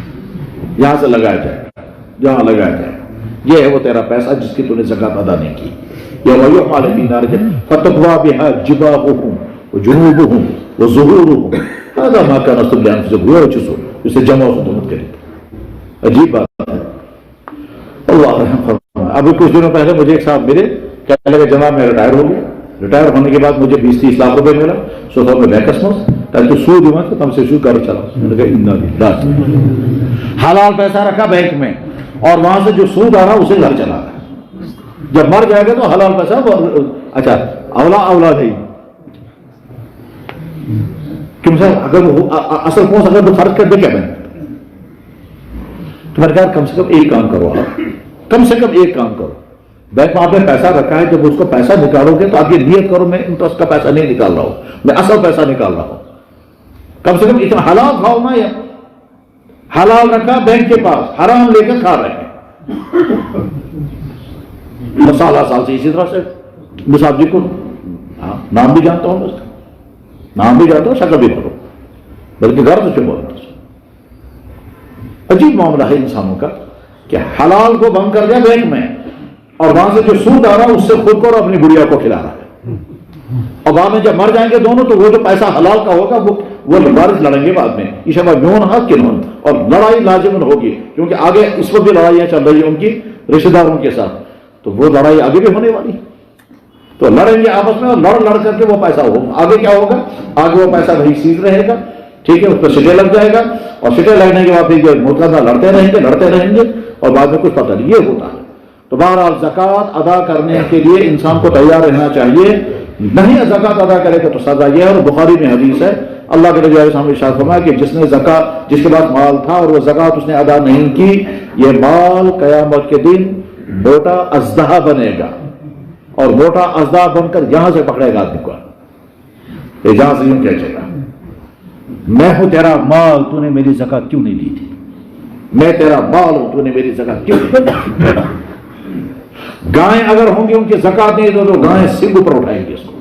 یہاں سے لگایا جائے گا, جہاں لگایا جائے گا. یہ ہے وہ تیرا پیسہ جس کی تم نے زکات ادا نہیں کی. یوم یحمى علیہ فی نار جہنم فتقوی بہا جباہہم وجنوبہم وظہورہم هذا ما كنتم لانفسكم ويرجسون. اسے جمع ہو تو مت کریں. عجیب بات ہے. اللہ رحم فرمائے. ابھی کچھ دنوں پہلے مجھے ایک صاحب ملے, کہنے لگے جناب میں ریٹائر ہو گیا, ریٹائر ہونے کے بعد مجھے 20-30 لاکھ روپے ملا, سو تھا میں بیکس مس تاکہ سود ہوا تو تم سے شروع کر چلا. حلال پیسہ رکھا بینک میں اور وہاں سے جو سود آ رہا اسے گھر چلا رہا. جب مر جائے گا تو حلال پیسہ, اچھا اولاد ہے اگر اصل پہنچ اگر خرچ کر دے کیا بنے. تمہارے کہا کم سے کم ایک کام کرو, آپ کم سے کم ایک کام کرو. بینک میں آپ نے پیسہ رکھا ہے, جب اس کو پیسہ نکالو گے تو آپ یہ نیت کرو میں انٹرسٹ کا پیسہ نہیں نکال رہا ہوں, میں اصل پیسہ نکال رہا ہوں. کم سے کم اتنا حلال کھاؤ نا, یا حلال رکھا بینک کے پاس, حرام لے کر کھا رہے ہیں. مسالہ سال سے اسی طرح سے مصعب جی کو نام بھی جانتا ہوں, اس کا نام بھی جانتا ہوں, شکل بھی بولو, بلکہ گھر سے بولتا. عجیب معاملہ ہے انسانوں کا کہ حلال کو بند کر دیا بینک میں اور وہاں سے جو سود آ رہا ہے اس سے خود کو اور اپنی گڑیا کو کھلا رہا ہے. اور بعد میں جب مر جائیں گے دونوں تو وہ جو پیسہ حلال کا ہوگا وہ وارث لڑیں گے بعد میں. ایشا میون حق کنون, اور لڑائی لازمن ہوگی کیونکہ آگے اس وقت بھی لڑائیاں چل رہی ہیں ان کی رشتے داروں کے ساتھ, تو وہ لڑائی آگے بھی ہونے والی. تو لڑیں گے آپس میں اور لڑ کر کے وہ پیسہ ہوگا. آگے کیا ہوگا, آگے وہ پیسہ وہی سیدھ رہے گا, ٹھیک ہے, اس پر سٹے لگ جائے گا اور سٹے لگنے کے بعد پھر مطلقہ لڑتے رہیں گے اور بعد میں کچھ پتہ نہیں. یہ ہوتا ہے. تو بہرحال زکوٰۃ ادا کرنے کے لیے انسان کو تیار رہنا چاہیے. نہیں زکوٰۃ ادا کرے گا تو سزا یہ ہے. اور بخاری میں حدیث ہے, اللہ کے نبی علیہ السلام نے ارشاد فرمایا کہ جس نے زکوٰۃ, جس کے پاس مال تھا اور وہ زکوٰۃ اس نے ادا نہیں کی, یہ مال قیامت کے دن موٹا اژدہا بنے گا اور موٹا اژدہا بن کر یہاں سے پکڑے گا آدمی کو, یہاں سے یوں کہے گا میں ہوں تیرا مال, تو نے میری زکوٰۃ کیوں نہیں دی تھی, میں تیرا مال ہوں, تو نے میری زکوٰۃ کیوں نہیں دی. گائیں اگر ہوں گی ان کی زکوٰۃ نہیں تو گائیں سنگ پر اٹھائیں گے اس کو,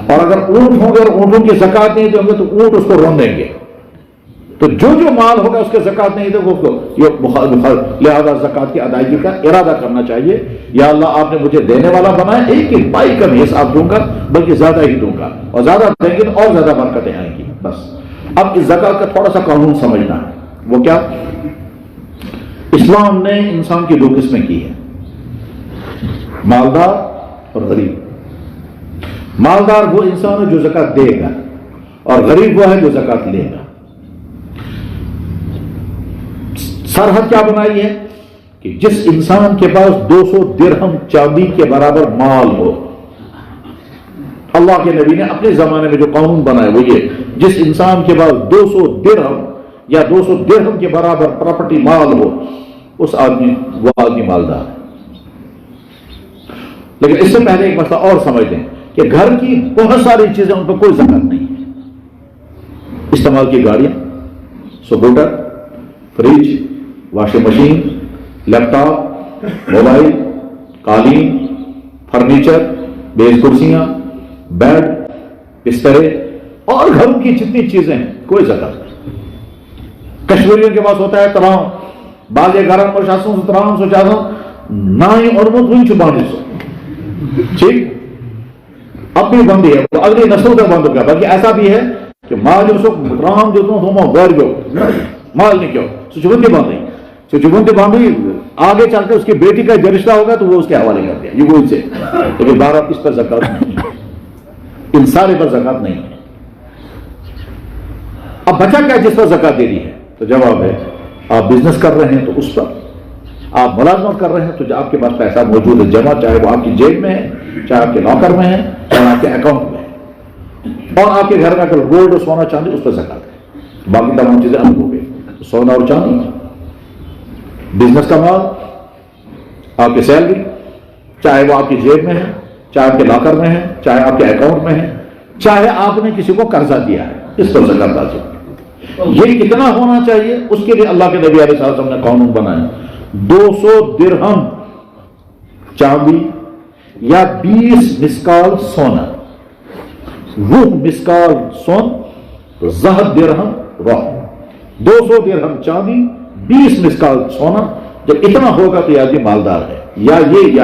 اور اگر اونٹ ہوں گے اور اونٹوں کی زکوٰۃ نہیں دیں گے تو اونٹ اس کو رون دیں گے. تو جو مال ہوگا اس کے زکوٰۃ نہیں دے گا, لہذا زکوٰۃ کی ادائیگی کا ارادہ کرنا چاہیے. یا اللہ آپ نے مجھے دینے والا بنایا, ایک ایک پائی کا بھی حساب دوں گا بلکہ زیادہ ہی دوں گا, اور زیادہ دیں گے تو اور زیادہ برکتیں آئیں گی. بس اب اس زکوٰۃ کا تھوڑا سا قانون سمجھنا ہے. وہ کیا, اسلام نے انسان کی 2 قسمیں کی ہیں, مالدار اور غریب. مالدار وہ انسان ہے جو زکوٰۃ دے گا, اور غریب وہ ہے جو زکوٰۃ لے گا. سرحد کیا بنائی ہے کہ جس انسان کے پاس 200 درہم چاندی کے برابر مال ہو. اللہ کے نبی نے اپنے زمانے میں جو قانون بنایا وہ یہ جس انسان کے پاس 200 درہم یا 200 درہم کے برابر پراپرٹی مال ہو، وہ آدمی مالدار ہے۔ لیکن اس سے پہلے ایک مسئلہ اور سمجھ لیں کہ گھر کی بہت ساری چیزیں ان پر کوئی زکات نہیں ہے۔ استعمال کی گاڑیاں، سکوٹر، فریج، واشنگ مشین، لیپ ٹاپ، موبائل، قالین، فرنیچر، میز کرسیاں، بیڈ، بسترے اور گھروں کی جتنی چیزیں ہیں کوئی زکات نہیں۔ کشمیریوں کے پاس ہوتا ہے ترام، بعض گھروں میں شاسوں سے ترام سو چاہتا نہ ہی اور مت ہوئی چھپانے سو ٹھیک اب بھی بندی ہے، وہ اگلی نسلوں تک بند ہو گیا۔ بلکہ ایسا بھی ہے کہ مال جو سو رام جو تم غیر جو مال نہیں کیوں سچبندی باندھی، سچبندی باندھی آگے چل کے اس کی بیٹی کا جو رشتہ ہوگا تو وہ اس کے حوالے کر دیا، یہ وہ ان سے تو بارہ اس پر زکات نہیں ہے، ان سارے پر زکات نہیں ہے۔ اب بچا کیا جس پر زکات دینی ہے؟ تو جواب ہے آپ بزنس کر رہے ہیں تو اس پر، آپ ملازمت کر رہے ہیں تو آپ کے پاس پیسہ موجود ہے جمع، چاہے وہ آپ کی جیب میں ہے، چاہے آپ کے لاکر میں ہے، چاہے آپ کے اکاؤنٹ میں ہے، اور آپ کے گھر میں اگر گولڈ اور سونا چاندی اس پر زکات ہے۔ باقی تمام چیزیں الگ ہو گئی، سونا اور چاندی، بزنس کا مال، آپ کی سیلری، چاہے وہ آپ کی جیب میں ہے، چاہے آپ کے لاکر میں ہے، چاہے آپ کے اکاؤنٹ میں ہے، چاہے آپ نے کسی کو قرضہ دیا ہے، اس پر زکات لازم ہے۔ یہ کتنا ہونا چاہیے اس کے لیے اللہ کے نبی علیہ السلام نے قانون بنایا، 200 درہم چاندی یا 20 مسکال سونا، وہ مسکال سون زہد درہم روح، 200 درہم چاندی 20 مسکال سونا، جب اتنا ہوگا تو یہ آدمی مالدار ہے، یا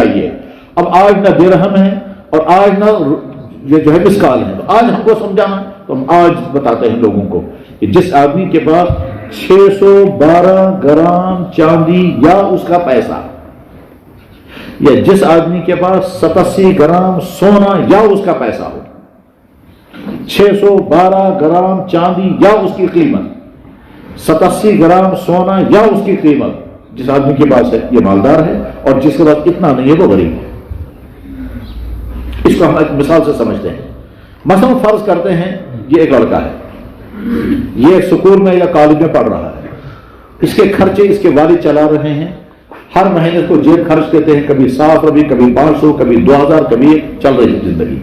یہ اب آج نہ درہم ہے اور آج نہ یہ جو ہے مسکال ہے، تو آج ہم کو سمجھانا تو ہم آج بتاتے ہیں لوگوں کو کہ جس آدمی کے پاس 612 گرام چاندی یا اس کا پیسہ، یا جس آدمی کے پاس 87 گرام سونا یا اس کا پیسہ ہو، 612 گرام چاندی یا اس کی قیمت، 87 گرام سونا یا اس کی قیمت، جس آدمی کے پاس ہے یہ مالدار ہے، اور جس کے پاس اتنا نہیں ہے وہ غریب ہے۔ اس کو ہم ایک مثال سے سمجھتے ہیں۔ مثلا فرض کرتے ہیں یہ ایک لڑکا ہے، یہ اسکول میں یا کالج میں پڑھ رہا ہے، اس کے خرچے اس کے والد چلا رہے ہیں، ہر مہینے اس کو جیب خرچ دیتے ہیں، کبھی 100 روپے، کبھی 500، کبھی 2000، کبھی چل رہی ہے زندگی۔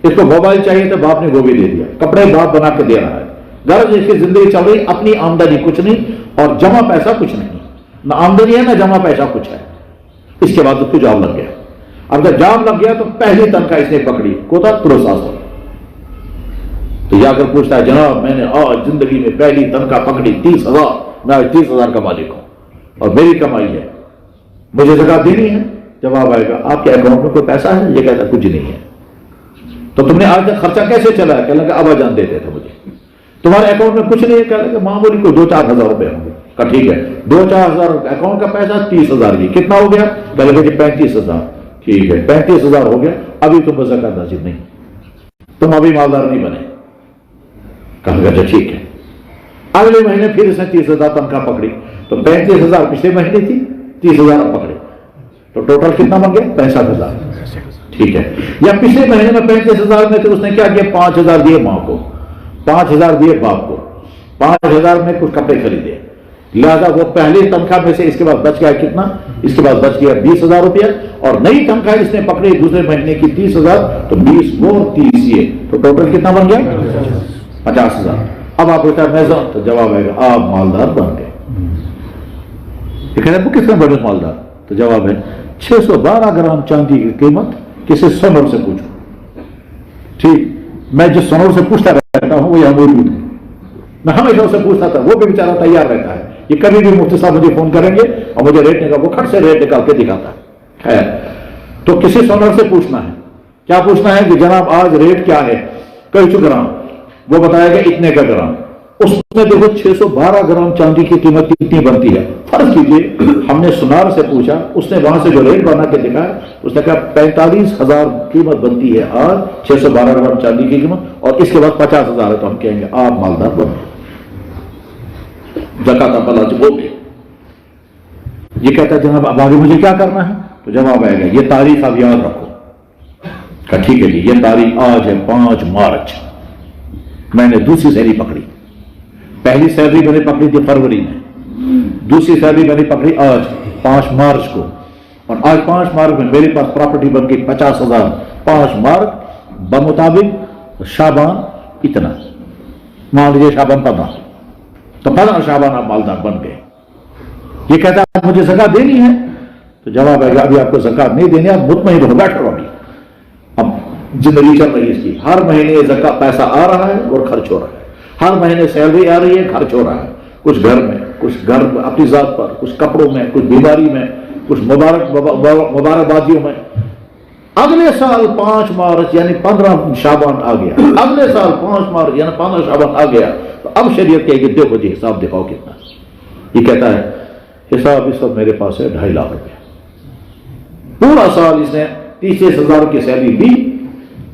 اس کو موبائل چاہیے تو باپ نے وہ بھی دے دیا، کپڑے باپ بنا کے دے رہا ہے، غرض اس کی زندگی چل رہی، اپنی آمدنی کچھ نہیں اور جمع پیسہ کچھ نہیں، نہ آمدنی ہے نہ جمع پیسہ کچھ ہے۔ اس کے بعد اس کو جاب لگ گیا، اب جب جاب لگ گیا تو پہلی تنخواہ اس نے پکڑی، کوتا پروساس، تو یا کر پوچھتا ہے جناب میں نے آج زندگی میں پہلی تنخواہ پکڑی 30,000، میں آج 30,000 کا مالک ہوں اور میری کمائی ہے، مجھے زکات دینی ہے؟ جواب آئے گا آپ کے اکاؤنٹ میں کوئی پیسہ ہے؟ یہ کہتا کچھ نہیں ہے۔ تو تم نے آج تک خرچہ کیسے چلا ہے؟ کہنے لگا ابا جان دیتے تھے مجھے۔ تمہارے اکاؤنٹ میں کچھ نہیں ہے؟ کہنے لگا معمولی کوئی 2-4 ہزار روپے ہوں گے۔ کہا ٹھیک ہے 2-4 ہزار اکاؤنٹ کا پیسہ 30,000 کی کتنا ہو گیا؟ کہنے لگا جی 35,000۔ ٹھیک ہے 35,000 ہو گیا، ابھی تم پر زکات نازل نہیں، تم ابھی مالدار نہیں بنے۔ کہا گیا ٹھیک ہے۔ اگلے مہینے پھر اس نے 30,000 تنخواہ پکڑی، تو 35,000 پچھلے مہینے تھی، 30,000 اب پکڑے، تو ٹوٹل کتنا بن گیا؟ 65,000۔ ٹھیک ہے، یا پچھلے مہینے میں 35,000 میں تو اس نے کیا کیا؟ 5,000 دیے ماں کو، 5,000 دیے باپ کو، 5,000 میں کچھ کپڑے خریدے، لہذا وہ پہلی تنخواہ میں سے اس کے بعد بچ گیا کتنا؟ اس کے بعد بچ گیا 20,000 روپیہ، اور نئی تنخواہ اس نے پکڑی دوسرے مہینے کی 30,000، تو 20 وہ 30 یہ، تو ٹوٹل کتنا بن گیا؟ 50,000۔ اب آپ پوچھتا ہے میں تو جواب آئے گا آپ مالدار بن گئے۔ یہ کہتے ہیں کس نے بڑے مالدار؟ تو جواب ہے 612 گرام چاندی کی قیمت کسی سنور سے پوچھو۔ ٹھیک، میں جس سنور سے پوچھتا رہتا ہوں وہ یہاں موجود ہے، میں ہمیشہ اسے پوچھتا تھا، وہ بھی بیچارہ تیار رہتا ہے، یہ کبھی بھی مفتی صاحب مجھے فون کریں گے اور مجھے ریٹ نکال، وہ کھٹ سے ریٹ نکال کے دکھاتا ہے۔ خیر، تو کسی سنور سے پوچھنا ہے، کیا پوچھنا ہے کہ جناب آج ریٹ کیا ہے؟ کئی گرام، وہ بتائے گا اتنے کا گرام، اس میں دیکھو 612 گرام چاندی کی قیمت کتنی بنتی ہے۔ فرض کیجئے ہم نے سنار سے پوچھا، اس نے وہاں سے جو ریٹ بنا کے دکھایا، اس نے کہا 45,000 قیمت بنتی ہے آج 612 گرام چاندی کی قیمت، اور اس کے بعد 50,000 ہے، تو ہم کہیں گے آپ مالدار بن گئے، زکات آپ اللہ سے بول گئے۔ یہ کہتا ہے جناب اب آگے مجھے کیا کرنا ہے؟ تو جواب آئے گا یہ تاریخ آپ یاد رکھو۔ کہا ٹھیک ہے جی، یہ تاریخ آج ہے 5 مارچ، میں نے دوسری سیلری پکڑی. پہلی سیلری میں نے پکڑی تھی فروری میں, دوسری سیلری میں نے پکڑی آج 5 مارچ کو, اور آج 5 مارچ میں میرے پاس پراپرٹی بن گئی 50,000. 5 مارچ بمطابق شعبان اتنا, مان لیجیے شعبان 15, تو 15 شعبان آپ مالدار بن گئے. یہ کہتا ہے مجھے زکات دینی ہے, تو جواب ہے کہ ابھی آپ کو زکات نہیں دینی, آپ مطمئن ہو بیٹھ رہو. ابھی اب زندگی چل رہی ہے اس کی, ہر مہینے زکات پیسہ آ رہا ہے اور خرچ ہو رہا ہے, ہر مہینے سیلری آ رہی ہے, خرچ ہو رہا ہے, کچھ گھر میں, کچھ گھر اپنی ذات پر, کچھ کپڑوں میں, کچھ بیماری میں, کچھ مبارکبادیوں میں. اگلے سال 5 مارچ یعنی 15 شعبان آ گیا, اگلے سال 5 مارچ یعنی 15 شعبان آ گیا, تو اب شریعت کہے کہ دیکھو جی حساب دکھاؤ کتنا. یہ کہتا ہے حساب اس وقت میرے پاس ہے 2.5 لاکھ روپے. پورا سال اس نے 30,000 کی سیلری دی,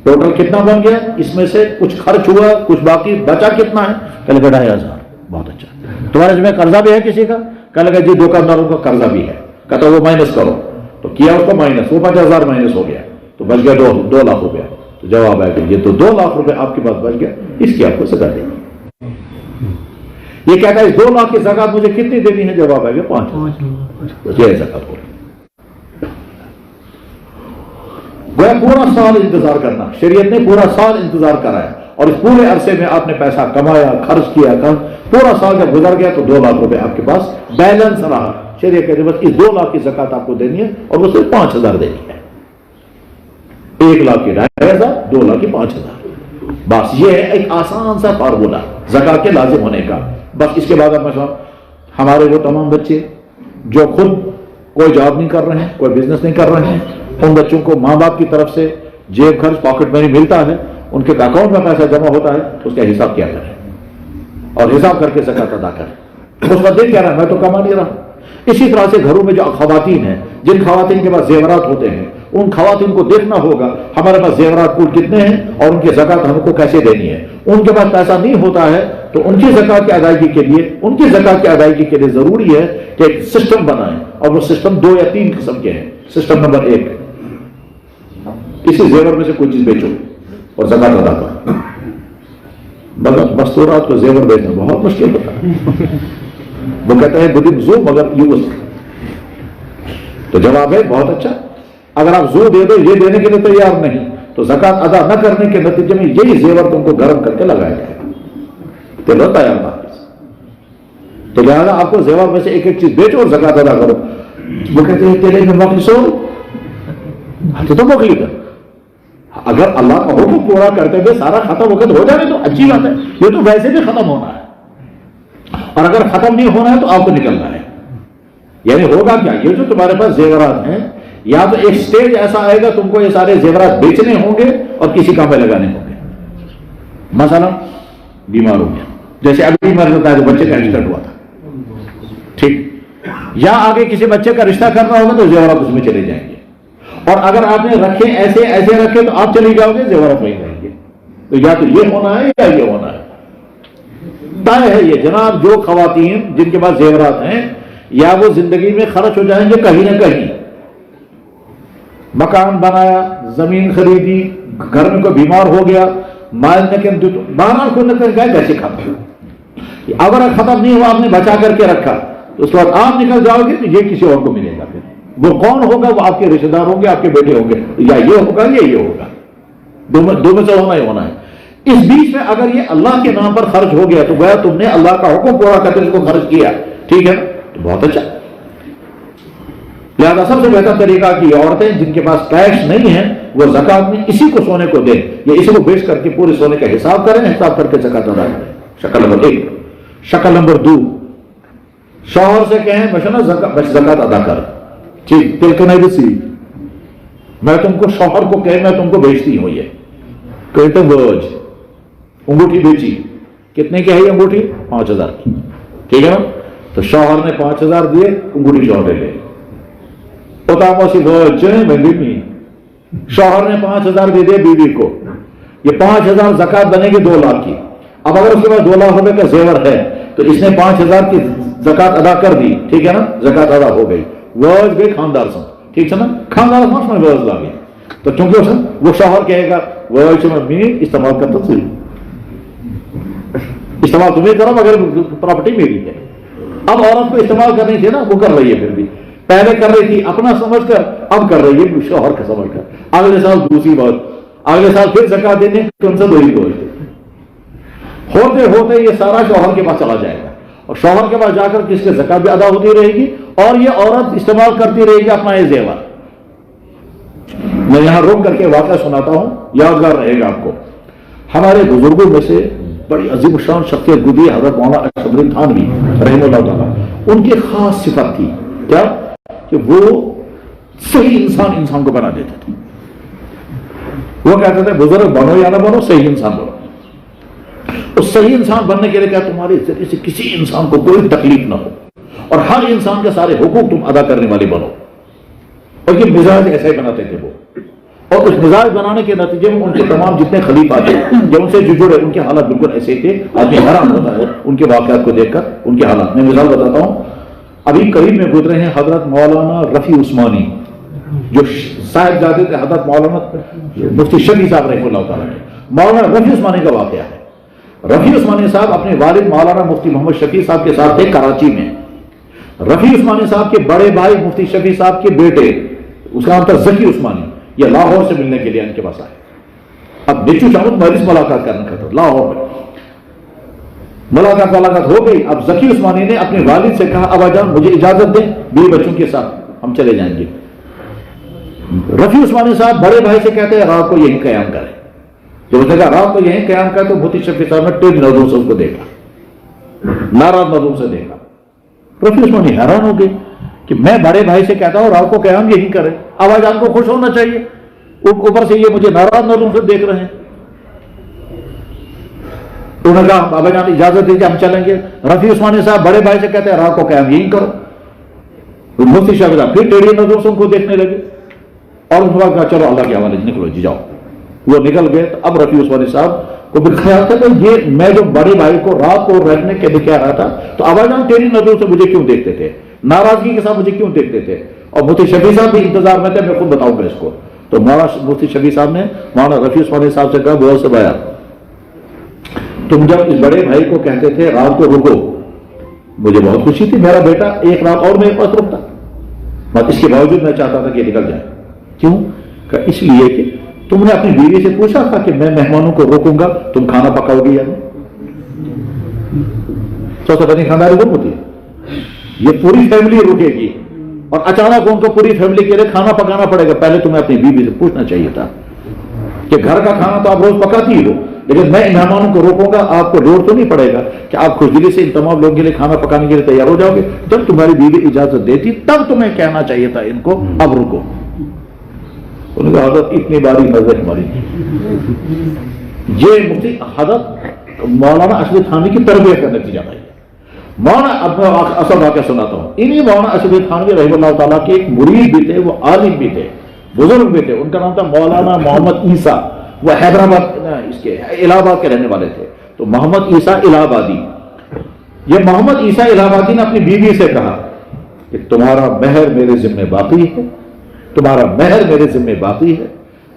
ٹوٹل کتنا بن گیا, اس میں سے کچھ خرچ ہوا, کچھ باقی بچا کتنا ہے, کہہ لگا 2,500. بہت اچھا. تمہارے اس میں قرضہ بھی ہے کسی کا, کہہ لگا جی دکانداروں کا قرضہ بھی ہے. کہتا وہ مائنس کرو, تو کیا اس کو مائنس, وہ 50,000 مائنس ہو گیا, تو بچ گیا 2 لاکھ روپیہ. تو جواب ہے کہ یہ تو 2 لاکھ روپے آپ کے پاس بچ گیا, اس کی آپ کو زکات دینی. یہ کہتا ہے اس 2 لاکھ کی زکات مجھے کتنی دینی ہے, جواب ہے کہ 5. یہ زکات ہو. گویا پورا سال انتظار کرنا, شریعت نے پورا سال انتظار کرا ہے, اور اس پورے عرصے میں آپ نے پیسہ کمایا, خرچ کیا, پورا سال جب گزر گیا تو 2 لاکھ روپے آپ کے پاس بیلنس رہا. شریعت کہتے بس اس 2 لاکھ کی زکات آپ کو دینی ہے, اور وہ صرف 5,000 دینی ہے. 1 لاکھ کی 2,500, 2 لاکھ کی 5,000. بس یہ ہے ایک آسان سا فارمولا زکات کے لازم ہونے کا. بس اس کے بعد اب میں ہمارے وہ تمام بچے جو خود کوئی جاب نہیں کر رہے ہیں, کوئی بزنس نہیں کر رہے ہیں, ان بچوں کو ماں باپ کی طرف سے جیب خرچ پاکٹ منی ملتا ہے, ان کے اکاؤنٹ میں پیسہ جمع ہوتا ہے, اس کا حساب کیا کریں اور حساب کر کے زکات ادا کریں. اس کا دل کہہ رہا ہے میں تو کما نہیں رہا. اسی طرح سے گھروں میں جو خواتین ہیں, جن خواتین کے پاس زیورات ہوتے ہیں, ان خواتین کو دیکھنا ہوگا ہمارے پاس زیورات کل کتنے ہیں اور ان کی زکات ہم کو کیسے دینی ہے. ان کے پاس پیسہ نہیں ہوتا ہے تو ان کی زکات کی ادائیگی کے لیے, ان کی زکات کی ادائیگی کے لیے ضروری ہے کہ ایک سسٹم بنائیں, اور وہ سسٹم 2 یا 3 قسم کے ہیں. سسٹم نمبر 1, کسی زیور میں سے کوئی چیز بیچو اور زکات ادا کرو. مگر مستورات کو زیور بیچنا بہت مشکل ہوتا ہے. وہ کہتے ہیں بدم زو مگر یوز. تو جواب ہے بہت اچھا, اگر آپ زو دے دو, یہ دینے کے لیے تیار نہیں, تو زکات ادا نہ کرنے کے نتیجے میں یہی زیور تم کو گرم کر کے لگایا جائے گا. تو تیار بات. تو لہٰذا آپ کو زیور میں سے ایک ایک چیز بیچو اور زکات ادا کرو. وہ کہتے ہیں تیرے میں مخلص ہو تو مخلص کر. اگر اللہ کا حکم پورا کرتے ہوئے سارا ختم وقت ہو جائے تو اچھی بات ہے, یہ تو ویسے بھی ختم ہونا ہے, اور اگر ختم نہیں ہونا ہے تو آپ کو نکلنا ہے. یعنی ہوگا کیا, یہ جو تمہارے پاس زیورات ہیں, یا تو ایک سٹیج ایسا آئے گا تم کو یہ سارے زیورات بیچنے ہوں گے اور کسی کام میں لگانے ہوں گے. مثلا بیمار ہو گیا, جیسے ابھی مر جاتا ہے تو بچے کا ایکسیڈنٹ ہوا تھا, ٹھیک, یا آگے کسی بچے کا رشتہ کرنا ہوگا تو زیورات اس میں چلے جائیں گے. اور اگر آپ نے رکھے ایسے ایسے رکھے تو آپ چلی جاؤ گے, زیورات وہیں رہیں گے. تو یا تو یہ ہونا ہے یا یہ ہونا ہے. طے ہے یہ جناب, جو خواتین جن کے پاس زیورات ہیں, یا وہ زندگی میں خرچ ہو جائیں گے کہیں نہ کہیں. مکان بنایا, زمین خریدی, گھر میں کوئی بیمار ہو گیا, مال بہرحال کوئی نہ کہیں گئے کیسے ختم. اگر ختم نہیں ہوا, آپ نے بچا کر کے رکھا, تو اس کے بعد آپ نکل جاؤ گے تو یہ کسی اور کو ملے گا. پھر وہ کون ہوگا, وہ آپ کے رشتے دار ہوں گے, آپ کے بیٹے ہوں گے, یا یہ ہوگا یا یہ ہوگا, دو میں سے ہونا ہی ہونا ہے. اس بیچ میں اگر یہ اللہ کے نام پر خرچ ہو گیا تو گویا تم نے اللہ کا حکم پورا کر کے اس کو خرچ کیا, ٹھیک ہے, تو بہت اچھا. لہٰذا سب سے بہتر طریقہ کہ عورتیں جن کے پاس کیش نہیں ہے وہ زکات میں اسی کو سونے کو دیں, یا اسی کو بیچ کر کے پورے سونے کا حساب کریں, حساب کر کے زکات ادا کریں. شکل نمبر 1. شکل نمبر 2, شوہر سے کہیں مثلا زکات ادا کر, ٹھیک, تل کو نہیں دسی, میں تم کو شوہر کو کہیں میں تم کو بیچتی ہوں, یہ کہتے ہیں انگوٹھی بیچی, کتنے کی ہے یہ انگوٹھی, 5,000 کی, ٹھیک ہے نا. تو شوہر نے 5,000 دیے, انگوٹھی شوہر لے. شوہر نے 5,000 دے دیے بیوی کو, یہ 5,000 زکات بنے گی 2 لاکھ کی. اب اگر اس کے بعد 2 لاکھ روپے کا زیور ہے تو اس نے 5,000 کی زکات ادا کر دی, ٹھیک ہے نا, زکات ادا ہو گئی. وج گئی خاندار سے, ٹھیک ہے نا, خاندار میں وج لا گئی. تو چونکہ وہ شوہر کہے گا وہ استعمال کرتا تھی, استعمال تمہیں کرو مگر پراپرٹی میری ہے. اب عورت کو استعمال کرنی تھی نا, وہ کر رہی ہے, پھر بھی پہلے کر رہی تھی اپنا سمجھ کر, اب کر رہی ہے شوہر کا سمجھ کر. اگلے سال دوسری بات, اگلے سال پھر زکات دینے تم سے وہی بولتے, ہوتے ہوتے یہ سارا شوہر کے پاس چلا جائے گا, اور شوہر کے پاس جا کر کس کے زکات بھی ادا ہوتی رہے گی, اور یہ عورت استعمال کرتی رہے گی اپنا یہ زیور. میں یہاں روک کر کے واقعہ سناتا ہوں, یادگار رہے گا آپ کو. ہمارے بزرگوں میں سے بڑی عظیم الشان شخصیت گزری حضرت مولانا اشرف الدین تھانوی رحمہ اللہ تعالیٰ. ان کی خاص صفت تھی کیا, کہ وہ صحیح انسان کو بنا دیتے تھے. وہ کہتے تھے بزرگ بنو یا نہ بنو, صحیح انسان بنو. اس صحیح انسان بننے کے لیے کیا تمہارے ذریعے سے کسی انسان کو کوئی تکلیف نہ ہو, اور ہر انسان کے سارے حقوق تم ادا کرنے والے بنو. اور یہ مزاج ایسا ہی بناتے تھے وہ. اور اس مزاج بنانے کے نتیجے میں ان کے تمام جتنے خلیفہ تھے جب ان سے جڑے, ان کے حالات بالکل ایسے تھے, آدمی حیران ہوتا ہے ان کے واقعات کو دیکھ کر ان کے حالات. میں مثال بتاتا ہوں, ابھی قریب میں گزرے ہیں حضرت مولانا رفیع عثمانی, جو صاحب جاتے تھے حضرت مولانا مفتی شفیع صاحب رحمہ اللہ تعالیٰ. مولانا رفیع عثمانی کا واقعہ ہے. رفیع عثمانی صاحب اپنے والد مولانا مفتی محمد شفیع صاحب کے ساتھ تھے کراچی میں. رفیع عثمانی صاحب کے بڑے بھائی مفتی شفیع صاحب کے بیٹے, اس کا نام تھا ذکی عثمانی, یہ لاہور سے ملنے کے لیے ان کے پاس آئے. اب نیچو چاہوں مجلس ملاقات کرنے کا تھا لاہور میں. ملاقات ہو گئی. اب ذکی عثمانی نے اپنے والد سے کہا ابا جان مجھے اجازت دیں, بیوی بچوں کے ساتھ ہم چلے جائیں گے. رفیع عثمانی صاحب بڑے بھائی سے کہتے ہیں رات کو یہیں قیام کریں. جب اس نے کہا رات کو یہیں قیام کرے تو مفتی شفیع صاحب نے ٹیڑھی نظروں سے اس کو دیکھا, ناراض نظروں سے دیکھا. رفیع عثمانی حیران ہو گئے کہ میں بڑے بھائی سے کہتا ہوں رات کو قیام یہی کرے, ابا جان کو خوش ہونا چاہیے, اوپر سے یہ مجھے ناراض نظروں سے دیکھ رہے ہیں. انہوں نے کہا بابا جان اجازت دیجیے ہم چلیں گے. رفیع عثمانی صاحب بڑے بھائی سے کہتے ہیں رات کو قیام یہی کرو. مفتی شفیع صاحب پھر ٹیڑھی نظروں سے ان کو دیکھنے لگے, اور اس وقت کہا چلو اللہ کے حوالے نکلو جی جاؤ. وہ نکل گئے. تو اب رفیع عثمانی صاحب کو بھی خیال تھا کہ یہ میں جو بڑے بھائی کو رات کو رہنے کے لیے کہہ رہا تھا, تو ابا جان ٹیڑھی نظروں سے مجھے کیوں دیکھتے تھے, ناراضگی کے ساتھ مجھے کیوں دیکھتے تھے. اور مفتی شفیع صاحب بھی انتظار میں تھے, میں خود بتاؤں گا اس کو. تو مولانا مفتی شفیع صاحب نے مولانا رفیع عثمانی صاحب سے کہا بہت سے بھایا تم جب اس بڑے بھائی کو کہتے تھے رات کو رکو, مجھے بہت خوشی تھی, میرا بیٹا ایک رات اور میرے پاس رکتا, بس اس کے باوجود میں چاہتا تھا کہ نکل جائے. کیوں؟ کہ اس لیے کہ تم نے اپنی بیوی سے پوچھا تھا کہ میں مہمانوں کو روکوں گا, تم کھانا پکاؤ گی یا نہیں. سوچا بنی خاندانی کون ہوتی ہے, یہ پوری فیملی رکے گی, اور اچانک ان کو پوری فیملی کے لیے کھانا پکانا پڑے گا. پہلے تمہیں اپنی بیوی سے پوچھنا چاہیے تھا کہ گھر کا کھانا تو آپ روز پکاتی ہی ہو, لیکن میں ان مہمانوں کو روکوں گا, آپ کو لوڈ تو نہیں پڑے گا کہ آپ خوش دلی سے ان تمام لوگوں کے لیے کھانا پکانے کے لیے تیار ہو جاؤ گے. جب تمہاری بیوی اجازت دیتی تب تمہیں کہنا چاہیے تھا ان کو اب رکو. انہوں نے کہا حضرت اتنی باری نظر ہماری. یہ مفتی حضرت مولانا اشرف تھانوی کی تربیت کا نتیجہ ہے. مولانا اپنا اصل واقعہ سناتا ہوں. انہی مولانا اشرف تھانوی رحمہ اللہ تعالیٰ کے ایک مرید بھی تھے, وہ عالم بھی تھے, بزرگ بھی تھے. ان کا نام تھا مولانا محمد عیسیٰ. وہ حیدرآباد اس کے الہ آباد کے رہنے والے تھے. تو محمد عیسیٰ الہ آبادی, یہ محمد عیسیٰ الہ آبادی نے اپنی بیوی سے کہا کہ تمہارا مہر میرے ذمہ باقی ہے, تمہارا مہر میرے ذمہ باقی ہے,